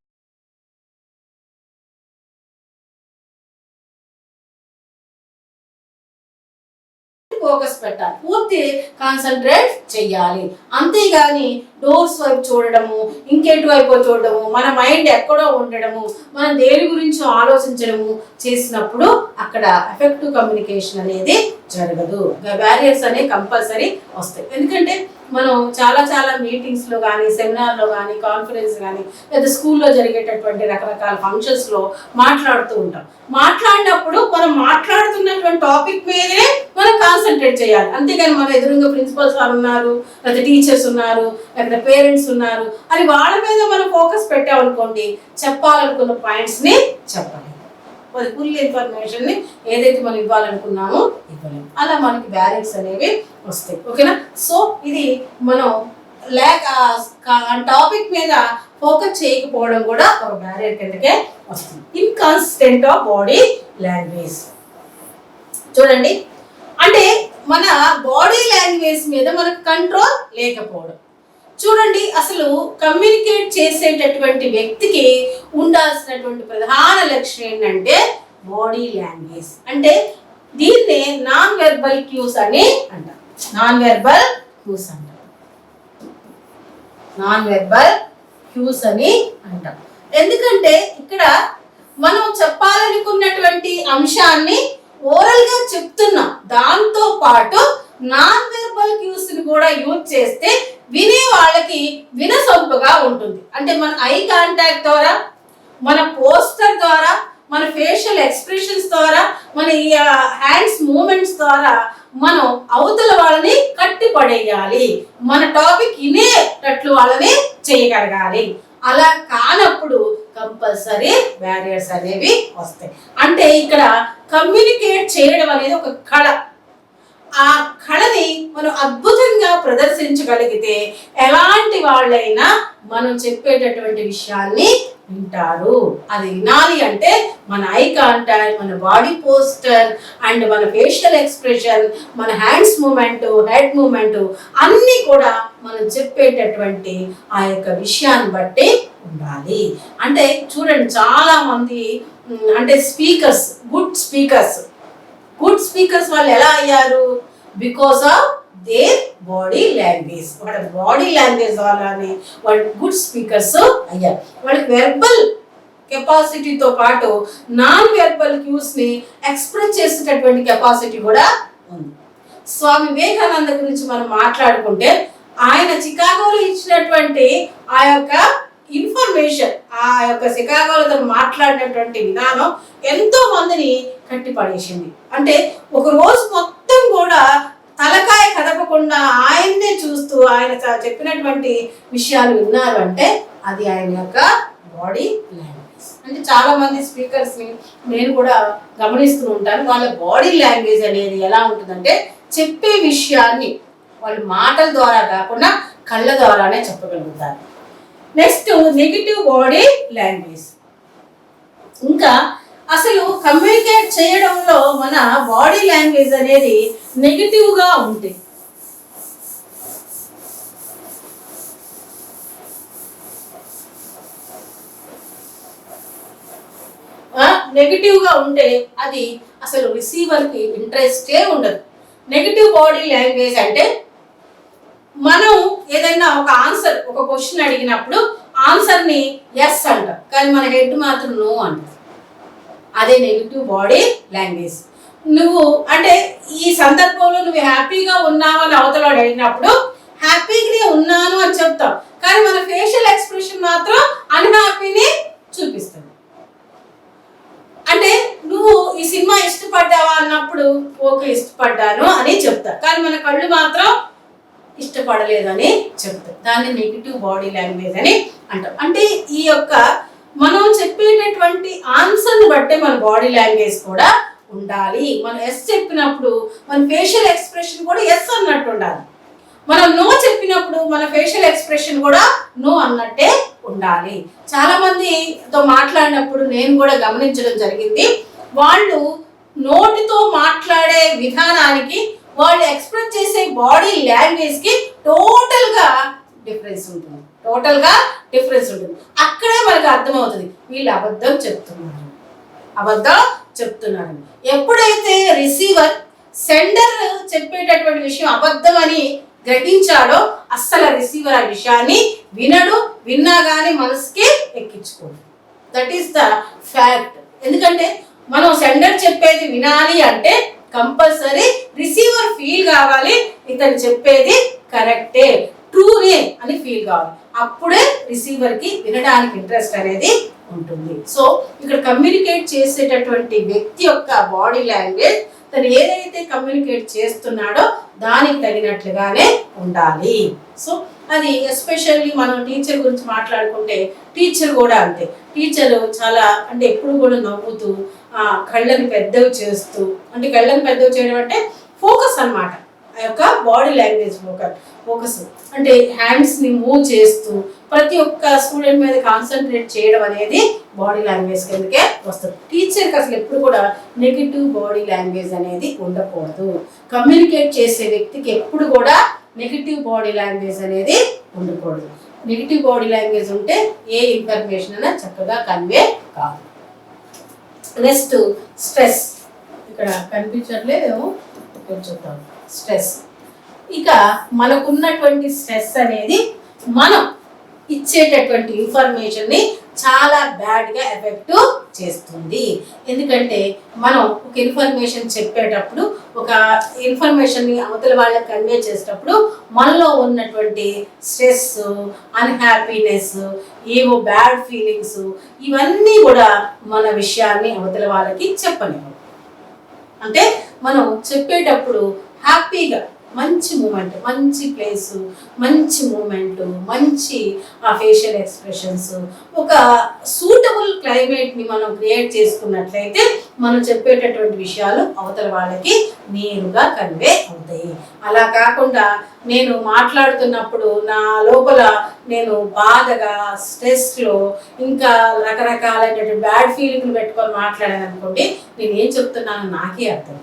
ఫోకస్ పెట్టాలి, పూర్తి కాన్సన్ట్రేట్ చెయ్యాలి. అంతేగాని డోర్స్ వైపు చూడడము, ఇంకెటు వైపు చూడడము, మన మైండ్ ఎక్కడో ఉండడము, మనం దేని గురించి ఆలోచించడము చేసినప్పుడు అక్కడ ఎఫెక్టివ్ కమ్యూనికేషన్ అనేది జరగదు. బ్యారియర్స్ అనేవి కంపల్సరీ వస్తాయి. ఎందుకంటే మనం చాలా మీటింగ్స్లో కానీ, సెమినార్లో కానీ, కాన్ఫరెన్స్ కానీ, లేదా స్కూల్లో జరిగేటటువంటి రకరకాల ఫంక్షన్స్లో మాట్లాడుతూ ఉంటాం. మాట్లాడినప్పుడు మనం మాట్లాడుతున్నటువంటి టాపిక్ మీదే మనం కాన్సన్ట్రేట్ చేయాలి. అంతేగాని మన ఎదురుగా ప్రిన్సిపల్స్ వారు ఉన్నారు, లేదా టీచర్స్ ఉన్నారు, లేదా పేరెంట్స్ ఉన్నారు అని వాళ్ళ మీద మనం ఫోకస్ పెట్టామనుకోండి, చెప్పాలనుకున్న పాయింట్స్ని చెప్పాలి. ఫుల్ ఇన్ఫర్మేషన్ని ఏదైతే మనం ఇవ్వాలనుకున్నామో ఇవ్వలేము. అలా మనకి బ్యారియర్స్ అనేవి వస్తాయి. ఓకేనా. సో ఇది మనం టాపిక్ మీద ఫోకస్ చేయకపోవడం కూడా ఒక బ్యారియర్ కిందకే వస్తుంది. ఇన్కాన్సిస్టెంట్ ఆఫ్ బాడీ లాంగ్వేజ్. చూడండి, అంటే మన బాడీ లాంగ్వేజ్ మీద మనకు కంట్రోల్ లేకపోవడం. చూడండి, అసలు కమ్యూనికేట్ చేసేటటువంటి వ్యక్తికి ఉండాల్సినటువంటి ప్రధాన లక్షణం ఏంటంటే బాడీ లాంగ్వేజ్. అంటే దీన్నే నాన్ వెర్బల్ క్యూస్ అని అంటారు. నాన్ వెర్బల్ క్యూస్ అని అంటాం. ఎందుకంటే ఇక్కడ మనం చెప్పాలనుకున్నటువంటి అంశాన్ని ఓరల్ గా చెప్తున్నాం, దాంతో పాటు నాన్ వెర్బల్ క్యూస్ ని కూడా యూజ్ చేస్తే వినే వాళ్ళకి వినసొంపుగా ఉంటుంది. అంటే మన ఐ కాంటాక్ట్ ద్వారా, మన పోస్టర్ ద్వారా, మన ఫేషియల్ ఎక్స్ప్రెషన్స్ ద్వారా, మన హ్యాండ్స్ మూమెంట్స్ ద్వారా మనం అవతల వాళ్ళని కట్టి పడేయాలి, మన టాపిక్ వినేటట్లు వాళ్ళని చేయగలగాలి. అలా కానప్పుడు కంపల్సరీ బ్యారియర్స్ అనేవి వస్తాయి. అంటే ఇక్కడ కమ్యూనికేట్ చేయడం అనేది ఒక కళ. ఆ కళని మనం అద్భుతంగా ప్రదర్శించగలిగితే ఎలాంటి వాళ్ళైనా మనం చెప్పేటటువంటి విషయాన్ని వింటారు. అది వినాలి అంటే మన ఐ కాంటాక్ట్, మన బాడీ పోస్టర్ అండ్ మన ఫేషియల్ ఎక్స్ప్రెషన్, మన హ్యాండ్స్ మూమెంట్, హెడ్ మూమెంట్ అన్నీ కూడా మనం చెప్పేటటువంటి ఆ యొక్క విషయాన్ని బట్టి ఉండాలి. అంటే చూడండి, చాలా మంది అంటే స్పీకర్స్, గుడ్ స్పీకర్స్ వాళ్ళు ఎలా అయ్యారు? Because of their body language. వాళ్ళ బాడీ లాంగ్వేజ్ వాళ్ళని వాళ్ళు గుడ్ స్పీకర్స్ అయ్యారు. వాళ్ళకి వెర్బల్ కెపాసిటీతో పాటు నాన్ వెర్బల్ క్యూస్ని ఎక్స్ప్రెస్ చేసేటటువంటి కెపాసిటీ కూడా ఉంది. స్వామి వివేకానంద గురించి మనం మాట్లాడుకుంటే ఆయన చికాగోలో ఇచ్చినటువంటి ఆ యొక్క ఇన్ఫర్మేషన్, ఆ యొక్క చికాగోలో మాట్లాడినటువంటి విధానం ఎంతో మందిని కట్టిపడేసింది. అంటే ఒక రోజు మొత్తం కూడా తలకాయ కదపకుండా ఆయన్నే చూస్తూ ఆయన చెప్పినటువంటి విషయాలు విన్నారు అంటే అది ఆయన యొక్క బాడీ లాంగ్వేజ్. అంటే చాలా మంది స్పీకర్స్ని నేను కూడా గమనిస్తూ ఉంటాను. వాళ్ళ బాడీ లాంగ్వేజ్ అనేది ఎలా ఉంటుందంటే చెప్పే విషయాన్ని వాళ్ళు మాటల ద్వారా కాకుండా కళ్ళ ద్వారానే చెప్పగలుగుతారు. Next negative body language. ఇంకా అసలు కమ్యూనికేట్ చేయడంలో మన బాడీ లాంగ్వేజ్ అనేది నెగిటివ్గా ఉంటుంది. నెగిటివ్గా ఉంటే అది అసలు రిసీవర్కి ఇంట్రెస్టే ఉండదు. నెగిటివ్ బాడీ లాంగ్వేజ్ అంటే మనం ఏదైనా ఒక ఆన్సర్, ఒక క్వశ్చన్ అడిగినప్పుడు ఆన్సర్ని ఎస్ అంటాం, కానీ మన హెడ్ మాత్రం నో అంటాం. అదే నెగిటివ్ బాడీ లాంగ్వేజ్. నువ్వు అంటే ఈ సందర్భంలో నువ్వు హ్యాపీగా ఉన్నావు అని అవతల అడిగినప్పుడు హ్యాపీగానే ఉన్నాను అని చెప్తాం, కానీ మన ఫేషియల్ ఎక్స్ప్రెషన్ మాత్రం అన్హ్యాపీని చూపిస్తుంది. అంటే నువ్వు ఈ సినిమా ఇష్టపడ్డావా అన్నప్పుడు ఓకే ఇష్టపడ్డాను అని చెప్తా, కానీ మన కళ్ళు మాత్రం ఇష్టపడలేదని చెప్తాం. దాన్ని నెగిటివ్ బాడీ లాంగ్వేజ్ అని అంటాం. అంటే ఈ యొక్క మనం చెప్పేటటువంటి ఆన్సర్ని బట్టే మన బాడీ లాంగ్వేజ్ కూడా ఉండాలి. మనం ఎస్ చెప్పినప్పుడు మన ఫేషియల్ ఎక్స్ప్రెషన్ కూడా ఎస్ అన్నట్టు ఉండాలి. మనం నో చెప్పినప్పుడు మన ఫేషియల్ ఎక్స్ప్రెషన్ కూడా నో అన్నట్టే ఉండాలి. చాలా మందితో మాట్లాడినప్పుడు నేను కూడా గమనించడం జరిగింది, వాళ్ళు నోటితో మాట్లాడే విధానానికి వాళ్ళు ఎక్స్ప్రెస్ చేసే బాడీ లాంగ్వేజ్కి టోటల్గా డిఫరెన్స్ ఉంటుంది. అక్కడే మనకు అర్థమవుతుంది వీళ్ళు అబద్ధం చెప్తున్నారు. ఎప్పుడైతే రిసీవర్ సెండర్ చెప్పేటటువంటి విషయం అబద్ధం అని గ్రహించాడో అస్సలు రిసీవర్ ఆ విషయాన్ని వినడు, విన్నా కానీ మనసుకి ఎక్కించుకోడు. That is the fact. ఎందుకంటే మనం సెండర్ చెప్పేది వినాలి అంటే కంపల్సరీ రిసీవర్ ఫీల్ కావాలి, ఇతను చెప్పేది కరెక్టే, ట్రూనే అని ఫీల్ కావాలి. అప్పుడే రిసీవర్కి వినడానికి ఇంట్రెస్ట్ అనేది ఉంటుంది. సో ఇక్కడ కమ్యూనికేట్ చేసేటటువంటి వ్యక్తి యొక్క బాడీ లాంగ్వేజ్ తను ఏదైతే కమ్యూనికేట్ చేస్తున్నాడో దానికి తగినట్లుగానే ఉండాలి. సో అది ఎస్పెషల్లీ మనం టీచర్ గురించి మాట్లాడుకుంటే టీచర్ కూడా అంతే. టీచరు చాలా అంటే ఎప్పుడు కూడా నవ్వుతూ కళ్ళని పెద్దవి చేస్తూ, అంటే కళ్ళని పెద్దవి చేయడం అంటే ఫోకస్ అన్నమాట. ఆ యొక్క బాడీ లాంగ్వేజ్ ఫోకస్ అంటే హ్యాండ్స్ని మూవ్ చేస్తూ ప్రతి ఒక్క స్టూడెంట్ మీద కాన్సన్ట్రేట్ చేయడం అనేది బాడీ లాంగ్వేజ్ కిందకే వస్తుంది. టీచర్కి అసలు ఎప్పుడు కూడా నెగిటివ్ బాడీ లాంగ్వేజ్ అనేది ఉండకూడదు. కమ్యూనికేట్ చేసే వ్యక్తికి ఎప్పుడు కూడా నెగిటివ్ బాడీ లాంగ్వేజ్ అనేది ఉండకూడదు. నెగిటివ్ బాడీ లాంగ్వేజ్ ఉంటే ఏ ఇన్ఫర్మేషన్ అయినా చక్కగా కన్వే కాదు. Next stress. ఇక్కడ కనిపించట్లేదేమో కొంచెం స్ట్రెస్. ఇక మనకున్నటువంటి స్ట్రెస్ అనేది మనం ఇచ్చేటటువంటి ఇన్ఫర్మేషన్ని చాలా బ్యాడ్గా ఎఫెక్ట్ చేస్తుంది. ఎందుకంటే మనం ఒక ఇన్ఫర్మేషన్ చెప్పేటప్పుడు, ఒక ఇన్ఫర్మేషన్ని అవతల వాళ్ళకి కన్వే చేసేటప్పుడు మనలో ఉన్నటువంటి స్ట్రెస్, అన్హ్యాపీనెస్, ఏవో బ్యాడ్ ఫీలింగ్స్ ఇవన్నీ కూడా మన విషయాన్ని అవతల వాళ్ళకి చెప్పలేము. అంటే మనం చెప్పేటప్పుడు హ్యాపీగా మంచి మూమెంట్, మంచి ప్లేసు, మంచి మూమెంట్, మంచి ఆ ఫేషియల్ ఎక్స్ప్రెషన్స్, ఒక సూటబుల్ క్లైమేట్ని మనం క్రియేట్ చేసుకున్నట్లయితే మనం చెప్పేటటువంటి విషయాలు అవతల వాళ్ళకి నేరుగా కన్వే అవుతాయి. అలా కాకుండా నేను మాట్లాడుతున్నప్పుడు నా లోపల నేను బాధగా, స్ట్రెస్లో, ఇంకా రకరకాలైనటువంటి బ్యాడ్ ఫీలింగ్లు పెట్టుకొని మాట్లాడాను అనుకోండి, నేను ఏం చెప్తున్నానో నాకే అర్థం.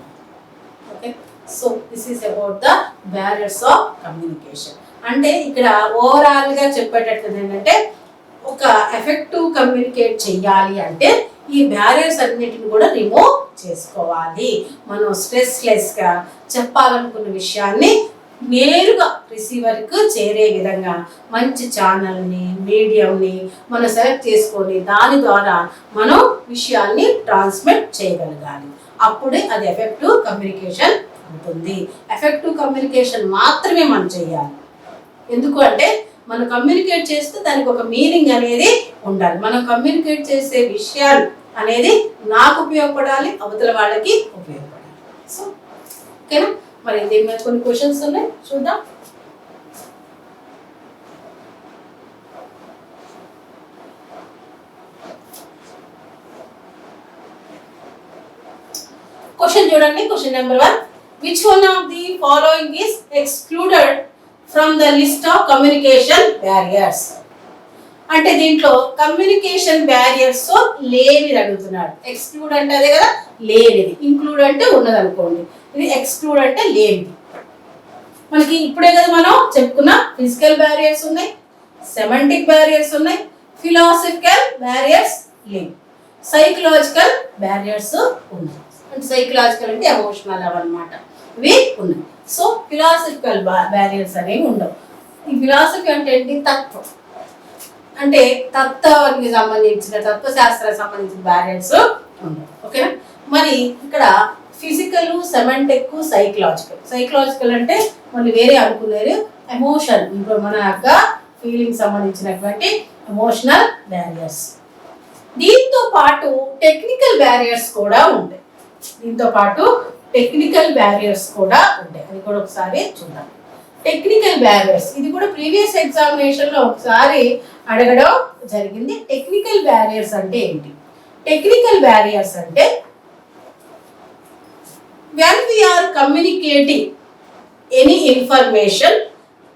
Okay, so this is about the barriers of communication. అంటే ఇక్కడ ఓవరాల్గా చెప్పేటట్టు ఏంటంటే ఒక ఎఫెక్టివ్ కమ్యూనికేట్ చెయ్యాలి అంటే ఈ బ్యారియర్స్ అన్నిటిని కూడా రిమూవ్ చేసుకోవాలి. మనం స్ట్రెస్లెస్గా చెప్పాలనుకున్న విషయాన్ని నేరుగా రిసీవర్కు చేరే విధంగా మంచి ఛానల్ని, మీడియంని మనం సెలెక్ట్ చేసుకొని దాని ద్వారా మనం విషయాన్ని ట్రాన్స్మిట్ చేయగలగాలి. అప్పుడే అది ఎఫెక్టివ్ కమ్యూనికేషన్ ఉంటుంది. ఎఫెక్టివ్ కమ్యూనికేషన్ మాత్రమే మనం చేయాలి. ఎందుకు అంటే మనం కమ్యూనికేట్ చేస్తే దానికి ఒక మీనింగ్ అనేది ఉండాలి. మనం కమ్యూనికేట్ చేసే విషయాలు అనేది నాకు ఉపయోగపడాలి, అవతల వాళ్ళకి ఉపయోగపడాలి. సో ఓకేనా, మరి దీని మీద కొన్ని క్వశ్చన్స్ ఉన్నాయి, చూద్దాం. క్వశ్చన్ చూడండి. Question number 1, which one of the following is excluded from the list of communication barriers? అంటే దీంట్లో కమ్యూనికేషన్ బ్యారియర్స్ లేనిది అడుగుతున్నాడు. ఎక్స్క్లూడ్ అంటే అదే కదా, లేనిది. ఇంక్లూడ్ అంటే ఉన్నది అనుకోండి, ఇది ఎక్స్క్లూడ్ అంటే లేనిది. మనకి ఇప్పుడే కదా మనం చెప్పుకున్న ఫిజికల్ బ్యారియర్స్ ఉన్నాయి, సెమాంటిక్ బ్యారియర్స్ ఉన్నాయి, ఫిలాసఫికల్ బ్యారియర్స్ లేవు, సైకలాజికల్ బ్యారియర్స్ ఉన్నాయి. అంటే సైకలాజికల్ అంటే ఎమోషనల్ అవన్నమాట, ఇవి ఉన్నాయి. సో ఫిలాసఫికల్ బ్యారియర్స్ అనేవి ఉండవు. ఈ ఫిలాసఫీ అంటే ఏంటి? తత్వం. అంటే తత్వానికి సంబంధించిన, తత్వశాస్త్రానికి సంబంధించిన బ్యారియర్స్ ఉండవు. ఓకేనా, మరి ఇక్కడ ఫిజికల్, సెమాంటిక్, సైకలాజికల్. సైకలాజికల్ అంటే మళ్ళీ వేరే అనుకునేది ఎమోషన్, ఇప్పుడు మన యొక్క ఫీలింగ్ సంబంధించినటువంటి ఎమోషనల్ బ్యారియర్స్. దీంతో పాటు టెక్నికల్ బ్యారియర్స్ కూడా ఉంటాయి. దీంతో పాటు టెక్నికల్ బ్యారియర్స్ కూడా ఉంటాయి. అది కూడా ఒకసారి చూద్దాం. టెక్నికల్ బ్యారియర్స్, ఇది కూడా ప్రీవియస్ ఎగ్జామినేషన్లో ఒకసారి అడగడం జరిగింది. టెక్నికల్ బ్యారియర్స్ అంటే ఏంటి? టెక్నికల్ బ్యారియర్స్ అంటే when we are communicating any information,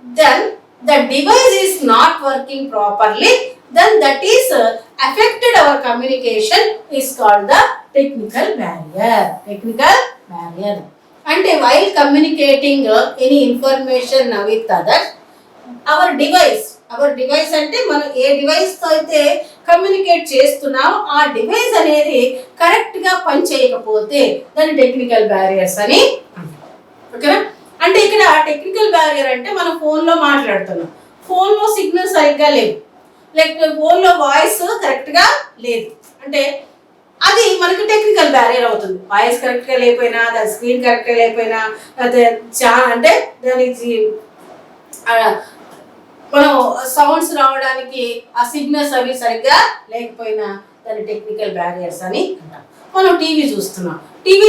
then the device is not working properly, then that is affected our communication is called the technical barrier. Technical barrier అంటే while communicating any information with others, our device అంటే మనం ఏ డివైస్ తో అయితే కమ్యూనికేట్ చేస్తున్నామో ఆ డివైస్ అనేది కరెక్ట్ గా పని చేయకపోతే దాన్ని టెక్నికల్ బ్యారియర్స్ అని అంటారు. ఓకేనా, అంటే ఇక్కడ టెక్నికల్ బ్యారియర్ అంటే మనం ఫోన్లో మాట్లాడుతున్నాం, ఫోన్లో సిగ్నల్ సరిగ్గా లేదు, లేకపోతే ఫోన్లో వాయిస్ కరెక్ట్గా లేదు అంటే అది మనకి టెక్నికల్ బ్యారియర్ అవుతుంది. వాయిస్ కరెక్ట్గా లేకపోయినా, దాని స్క్రీన్ కరెక్ట్గా లేకపోయినా, అంటే దానికి మనం సౌండ్స్ రావడానికి ఆ సిగ్నల్స్ అవి సరిగ్గా లేకపోయినా దాన్ని టెక్నికల్ బ్యారియర్స్ అని అంటాం. మనం టీవీ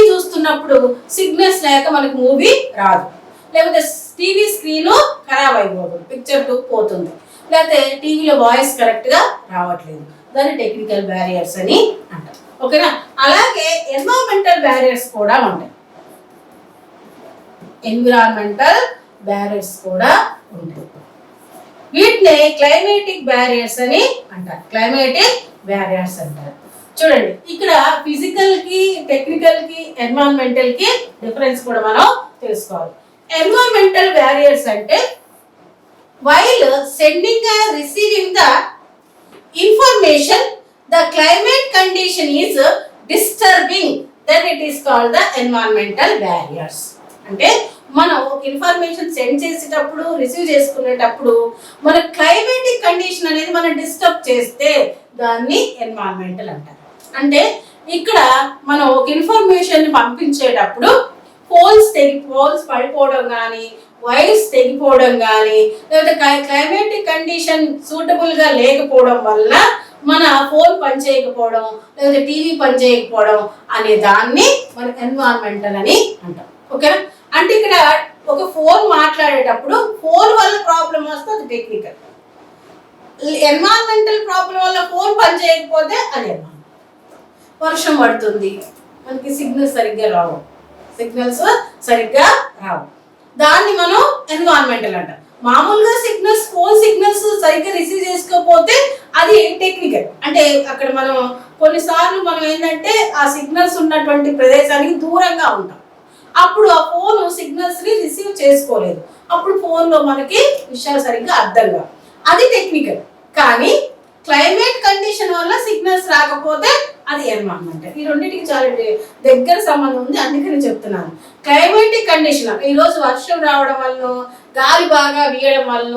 చూస్తున్నప్పుడు సిగ్నల్స్ లేక మనకు మూవీ రాదు, లేకపోతే టీవీ స్క్రీన్ ఖరాబ్ అయిపోతుంది, పిక్చర్ పోతుంది, లేకపోతే టీవీలో వాయిస్ కరెక్ట్గా రావట్లేదు, దాన్ని టెక్నికల్ బ్యారియర్స్ అని అంటాం. ఓకేనా, అలాగే ఎన్విరాన్మెంటల్ బ్యారియర్స్ కూడా ఉంటాయి. ఎన్విరాన్మెంటల్ బ్యారియర్స్ కూడా ఉంటాయి. వీటిని క్లైమేటిక్ బ్యారియర్స్ అని అంటారు. క్లైమేటిక్ బ్యారియర్స్ అంటారు. చూడండి, ఇక్కడ ఫిజికల్ కి, టెక్నికల్ కి, ఎన్విరాన్మెంటల్ కి డిఫరెన్స్ కూడా మనం తెలుసుకోవాలి. ఎన్విరాన్మెంటల్ బ్యారియర్స్ అంటే while sending and receiving the information the climate condition is disturbing, then it is called the environmental barriers. అంటే మనం ఒక ఇన్ఫర్మేషన్ సెండ్ చేసేటప్పుడు, రిసీవ్ చేసుకునేటప్పుడు మన క్లైమేటిక్ కండిషన్ అనేది మనం డిస్టర్బ్ చేస్తే దాన్ని ఎన్విరాన్మెంటల్ అంటారు. అంటే ఇక్కడ మనం ఒక ఇన్ఫర్మేషన్ పంపించేటప్పుడు పోల్స్ పడిపోవడం కానీ, వైర్స్ తెగిపోవడం కానీ, లేకపోతే క్లైమేటిక్ కండిషన్ సూటబుల్గా లేకపోవడం వల్ల మన ఫోన్ పనిచేయకపోవడం, లేకపోతే టీవీ పనిచేయకపోవడం అనే దాన్ని మన ఎన్విరాన్మెంటల్ అని అంటాం. ఓకేనా, అంటే ఇక్కడ ఒక ఫోన్ మాట్లాడేటప్పుడు ఫోన్ వల్ల ప్రాబ్లం వస్తే అది టెక్నికల్, ఎన్విరాన్మెంటల్ ప్రాబ్లం వల్ల ఫోన్ పని చేయకపోతే అది వర్షం పడుతుంది, మనకి సిగ్నల్స్ సరిగ్గా రావు, దాన్ని మనం ఎన్విరాన్మెంటల్ అంటాం. మామూలుగా ఫోన్ సిగ్నల్స్ సరిగ్గా రిసీవ్ చేసుకోకపోతే అది టెక్నికల్. అంటే అక్కడ మనం కొన్నిసార్లు మనం ఏంటంటే ఆ సిగ్నల్స్ ఉన్నటువంటి ప్రదేశానికి దూరంగా ఉంటాం, అప్పుడు ఆ ఫోన్ సిగ్నల్స్ ని రిసీవ్ చేసుకోలేదు, అప్పుడు ఫోన్లో మనకి విషయాలు సరిగ్గా అర్థం కావు, అది టెక్నికల్. కానీ క్లైమేట్ కండిషన్ వల్ల సిగ్నల్స్ రాకపోతే అది ఎన్విరాన్మెంటల్. ఈ రెండింటికి చాలా దగ్గర సంబంధం ఉంది, అందుకని చెప్తున్నాను. క్లైమేటిక్ కండిషన్, ఈరోజు వర్షం రావడం వల్ల, గాలి బాగా వీయడం వల్ల,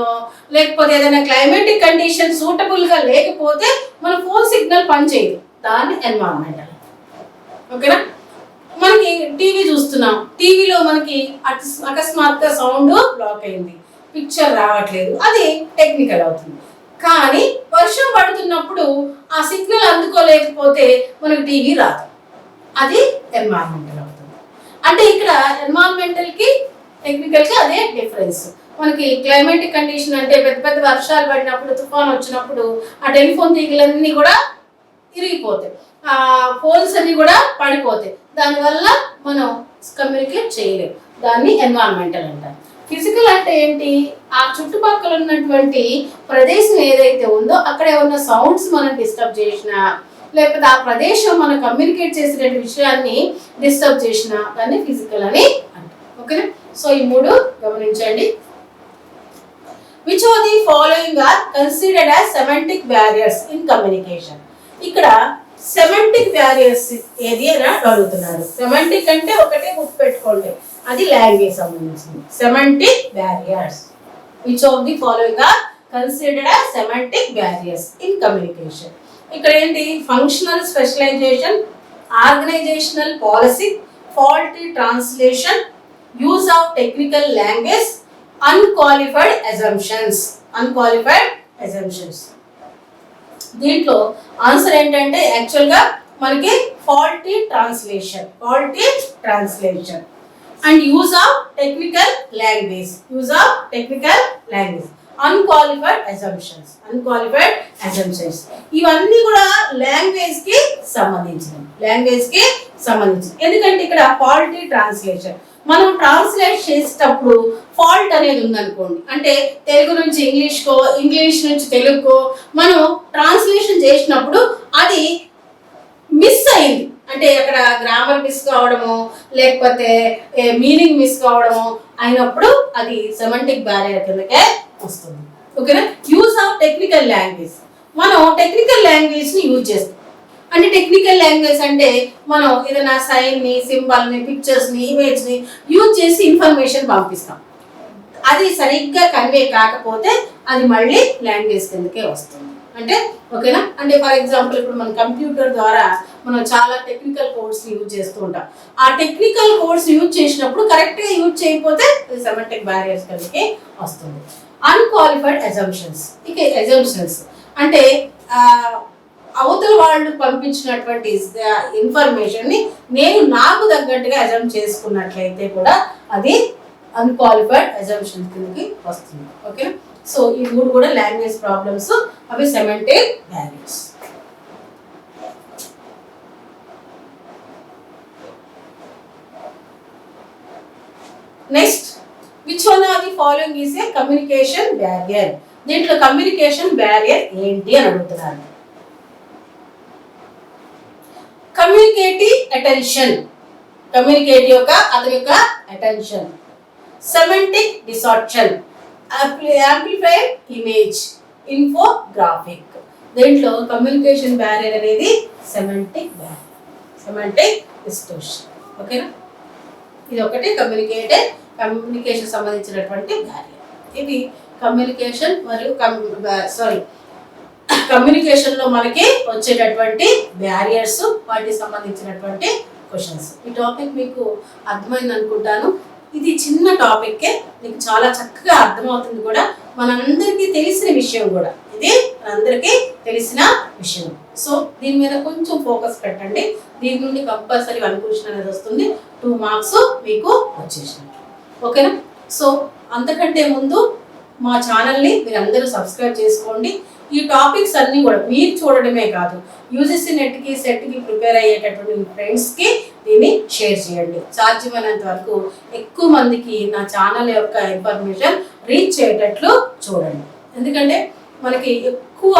లేకపోతే ఏదైనా క్లైమేటిక్ కండిషన్ సూటబుల్గా లేకపోతే మన ఫోన్ సిగ్నల్ పనిచేయదు, దాన్ని ఎన్విరాన్మెంటల్. ఓకేనా? మనకి టీవీ చూస్తున్నాం, టీవీలో మనకి అకస్మాత్తుగా సౌండ్ బ్లాక్ అయింది, పిక్చర్ రావట్లేదు, అది టెక్నికల్ అవుతుంది. కానీ వర్షం పడుతున్నప్పుడు ఆ సిగ్నల్ అందుకోలేకపోతే మనకు టీవీ రాదు, అది ఎన్విరాన్మెంటల్ అవుతుంది. అంటే ఇక్కడ ఎన్విరాన్మెంటల్కి టెక్నికల్కి అదే డిఫరెన్స్. మనకి క్లైమేటిక్ కండిషన్ అంటే పెద్ద పెద్ద వర్షాలు పడినప్పుడు, తుఫాన్ వచ్చినప్పుడు ఆ టెలిఫోన్ తీగలన్నీ కూడా ఇరిగిపోతాయి, ఆ పోల్స్ అన్ని కూడా పడిపోతాయి, దానివల్ల మనం కమ్యూనికేట్ చేయలేము, దాన్ని ఎన్విరాన్మెంటల్ అంటారు. ఫిజికల్ అంటే ఏంటి? ఆ చుట్టుపక్కల ఉన్నటువంటి ప్రదేశం ఏదైతే ఉందో అక్కడ ఏమన్నా సౌండ్స్ మనం డిస్టర్బ్ చేసినా, లేకపోతే ఆ ప్రదేశం మనం కమ్యూనికేట్ చేసే విషయాన్ని డిస్టర్బ్ చేసినా దాన్ని ఫిజికల్ అని అంటారు. ఓకేనా? సో ఈ మూడు గమనించండి. Which of the following are considered as semantic barriers in communication? ఇక్కడ సెమాంటిక్ బ్యారియర్స్ ఏది అని అడుగుతున్నారు. సెమాంటిక్ అంటే ఒకటే గుర్తుపెట్టుకోండి, అది లాంగ్వేజ్ సంబంధించింది. Semantic barriers, which of the following are considered as semantic barriers in communication? ఇక్కడ ఏంటి? Functional specialisation, organisational policy, faulty translation, use of technical language, unqualified assumptions. దీంట్లో ఆన్సర్ ఏంటంటే యాక్చువల్గా మనకి faulty translation and use of technical language, unqualified assumptions. ఇవన్నీ కూడా లాంగ్వేజ్ కి సంబంధించినవి. ఎందుకంటే ఇక్కడ ఫాల్టీ ట్రాన్స్లేషన్, మనం ట్రాన్స్లేట్ చేసేటప్పుడు ఫాల్ట్ అనేది ఉందనుకోండి, అంటే తెలుగు నుంచి ఇంగ్లీష్కో, ఇంగ్లీష్ నుంచి తెలుగుకో మనం ట్రాన్స్లేషన్ చేసినప్పుడు అది మిస్ అయింది, అంటే అక్కడ గ్రామర్ మిస్ కావడము, లేకపోతే మీనింగ్ మిస్ కావడము అయినప్పుడు అది సెమాంటిక్ బ్యారియర్ కిందకే వస్తుంది. ఓకేనా? యూజ్ ఆఫ్ టెక్నికల్ లాంగ్వేజ్, మనం టెక్నికల్ లాంగ్వేజ్ ని యూజ్ చేస్తాం. అంటే టెక్నికల్ లాంగ్వేజ్ అంటే మనం ఏదైనా సైన్ని, సింబల్ని, పిక్చర్స్ని, ఇమేజ్ని యూజ్ చేసి ఇన్ఫర్మేషన్ పంపిస్తాం. అది సరిగ్గా కన్వే కాకపోతే అది మళ్ళీ లాంగ్వేజ్ కిందకే వస్తుంది. అంటే ఓకేనా? అంటే ఫర్ ఎగ్జాంపుల్ ఇప్పుడు మన కంప్యూటర్ ద్వారా మనం చాలా టెక్నికల్ కోడ్స్ యూజ్ చేస్తూ ఉంటాం. ఆ టెక్నికల్ కోడ్స్ యూజ్ చేసినప్పుడు కరెక్ట్గా యూజ్ చేయకపోతే అది సెమాంటిక్ బ్యారియర్స్ కిందకి వస్తుంది. అన్క్వాలిఫైడ్ అజంప్షన్స్, ఇక అజంప్షన్స్ అంటే అవతల వాళ్ళు పంపించినటువంటి ఇన్ఫర్మేషన్ ని నేను నాకు తగ్గట్టుగా అజంప్ట్ చేసుకున్నట్లయితే కూడా అది అన్క్వాలిఫైడ్ అజంప్షన్ కిందకి వస్తుంది. ఓకే? సో ఈ మూడు కూడా లాంగ్వేజ్ ప్రాబ్లమ్స్, అవి semantic barriers. Next, which one of the following is a communication barrier? దీంట్లో కమ్యూనికేషన్ బ్యారియర్ ఏంటి అని అడుగుతున్నారు. కమ్యూనికేటివ్ అటెన్షన్, కమ్యూనికేటివ్ యొక్క అతని యొక్క attention. Semantic distortion, amplified image, infographic. దీంట్లో కమ్యూనికేషన్ బ్యారియర్ అనేది సెమాంటిక్ బ్యారియర్, సెమాంటిక్ డిస్టోర్షన్. ఓకేనా? ఇది ఒకటి కమ్యూనికేషన్ సంబంధించినటువంటి బ్యారియర్. ఇది కమ్యూనికేషన్ మరియు కమ్యూనికేషన్ లో మనకి వచ్చేటటువంటి బ్యారియర్స్, వాటికి సంబంధించినటువంటి క్వశ్చన్స్. ఈ టాపిక్ మీకు అర్థమైంది అనుకుంటాను. ఇది చిన్న టాపిక్కే, మీకు చాలా చక్కగా అర్థమవుతుంది కూడా, మనందరికీ తెలిసిన విషయం కూడా, ఇది మనందరికీ తెలిసిన విషయం. సో దీని మీద కొంచెం ఫోకస్ పెట్టండి. దీని నుండి కంపల్సరీ 1 క్వశ్చన్ అనేది వస్తుంది, 2 మార్క్స్ మీకు వచ్చేసినట్టు. ఓకేనా? సో అంతకంటే ముందు మా ఛానల్ని మీరందరూ సబ్స్క్రైబ్ చేసుకోండి. ఈ టాపిక్స్ అన్నీ కూడా మీరు చూడడమే కాదు, యూజీసీ నెట్కి సెట్కి ప్రిపేర్ అయ్యేటటువంటి మీ ఫ్రెండ్స్కి దీన్ని షేర్ చేయండి. సాధ్యమైనంత వరకు ఎక్కువ మందికి నా ఛానల్ యొక్క ఇన్ఫర్మేషన్ రీచ్ అయ్యేటట్లు చూడండి. ఎందుకంటే మనకి ఎక్కువ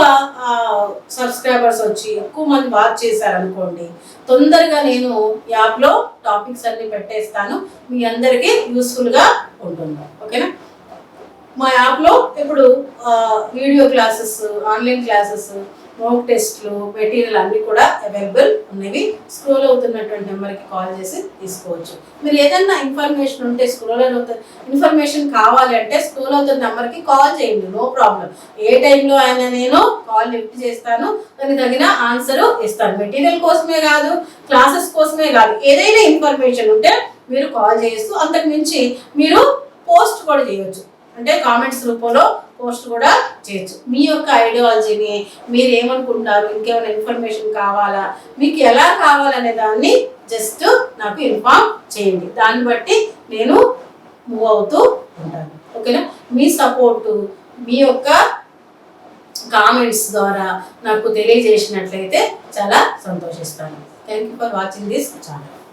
సబ్స్క్రైబర్స్ వచ్చి ఎక్కువ మంది వాచ్ చేశారనుకోండి, తొందరగా నేను యాప్లో టాపిక్స్ అన్ని పెట్టేస్తాను, మీ అందరికీ యూస్ఫుల్గా ఉంటుంది. ఓకేనా? మా యాప్లో ఇప్పుడు video classes, online classes, mock టెస్ట్లు, మెటీరియల్ అన్నీ కూడా అవైలబుల్ ఉన్నవి. స్క్రోల్ అవుతున్నటువంటి నెంబర్కి కాల్ చేసి తీసుకోవచ్చు. మీరు ఏదన్నా ఇన్ఫర్మేషన్ ఉంటే ఇన్ఫర్మేషన్ కావాలి అంటే స్క్రోల్ అవుతున్న నెంబర్కి కాల్ చేయండి, నో ప్రాబ్లం. ఏ టైంలో అయినా నేను కాల్ లిఫ్ట్ చేస్తాను, దానికి తగిన ఆన్సర్ ఇస్తాను. మెటీరియల్ కోసమే కాదు, క్లాసెస్ కోసమే కాదు, ఏదైనా ఇన్ఫర్మేషన్ ఉంటే మీరు కాల్ చేయొచ్చు. అంతకు మించి మీరు పోస్ట్ కూడా చేయొచ్చు, అంటే కామెంట్స్ రూపంలో పోస్ట్ కూడా చేయొచ్చు. మీ యొక్క ఐడియాలజీని మీరు ఏమనుకుంటారు, ఇంకేమైనా ఇన్ఫర్మేషన్ కావాలా, మీకు ఎలా కావాలనే దాన్ని జస్ట్ నాకు ఇన్ఫార్మ్ చేయండి. దాన్ని బట్టి నేను మూవ్ అవుతూ ఉంటాను. ఓకేనా? మీ సపోర్టు, మీ యొక్క కామెంట్స్ ద్వారా నాకు తెలియజేసినట్లయితే చాలా సంతోషిస్తాను. Thank you for watching this channel.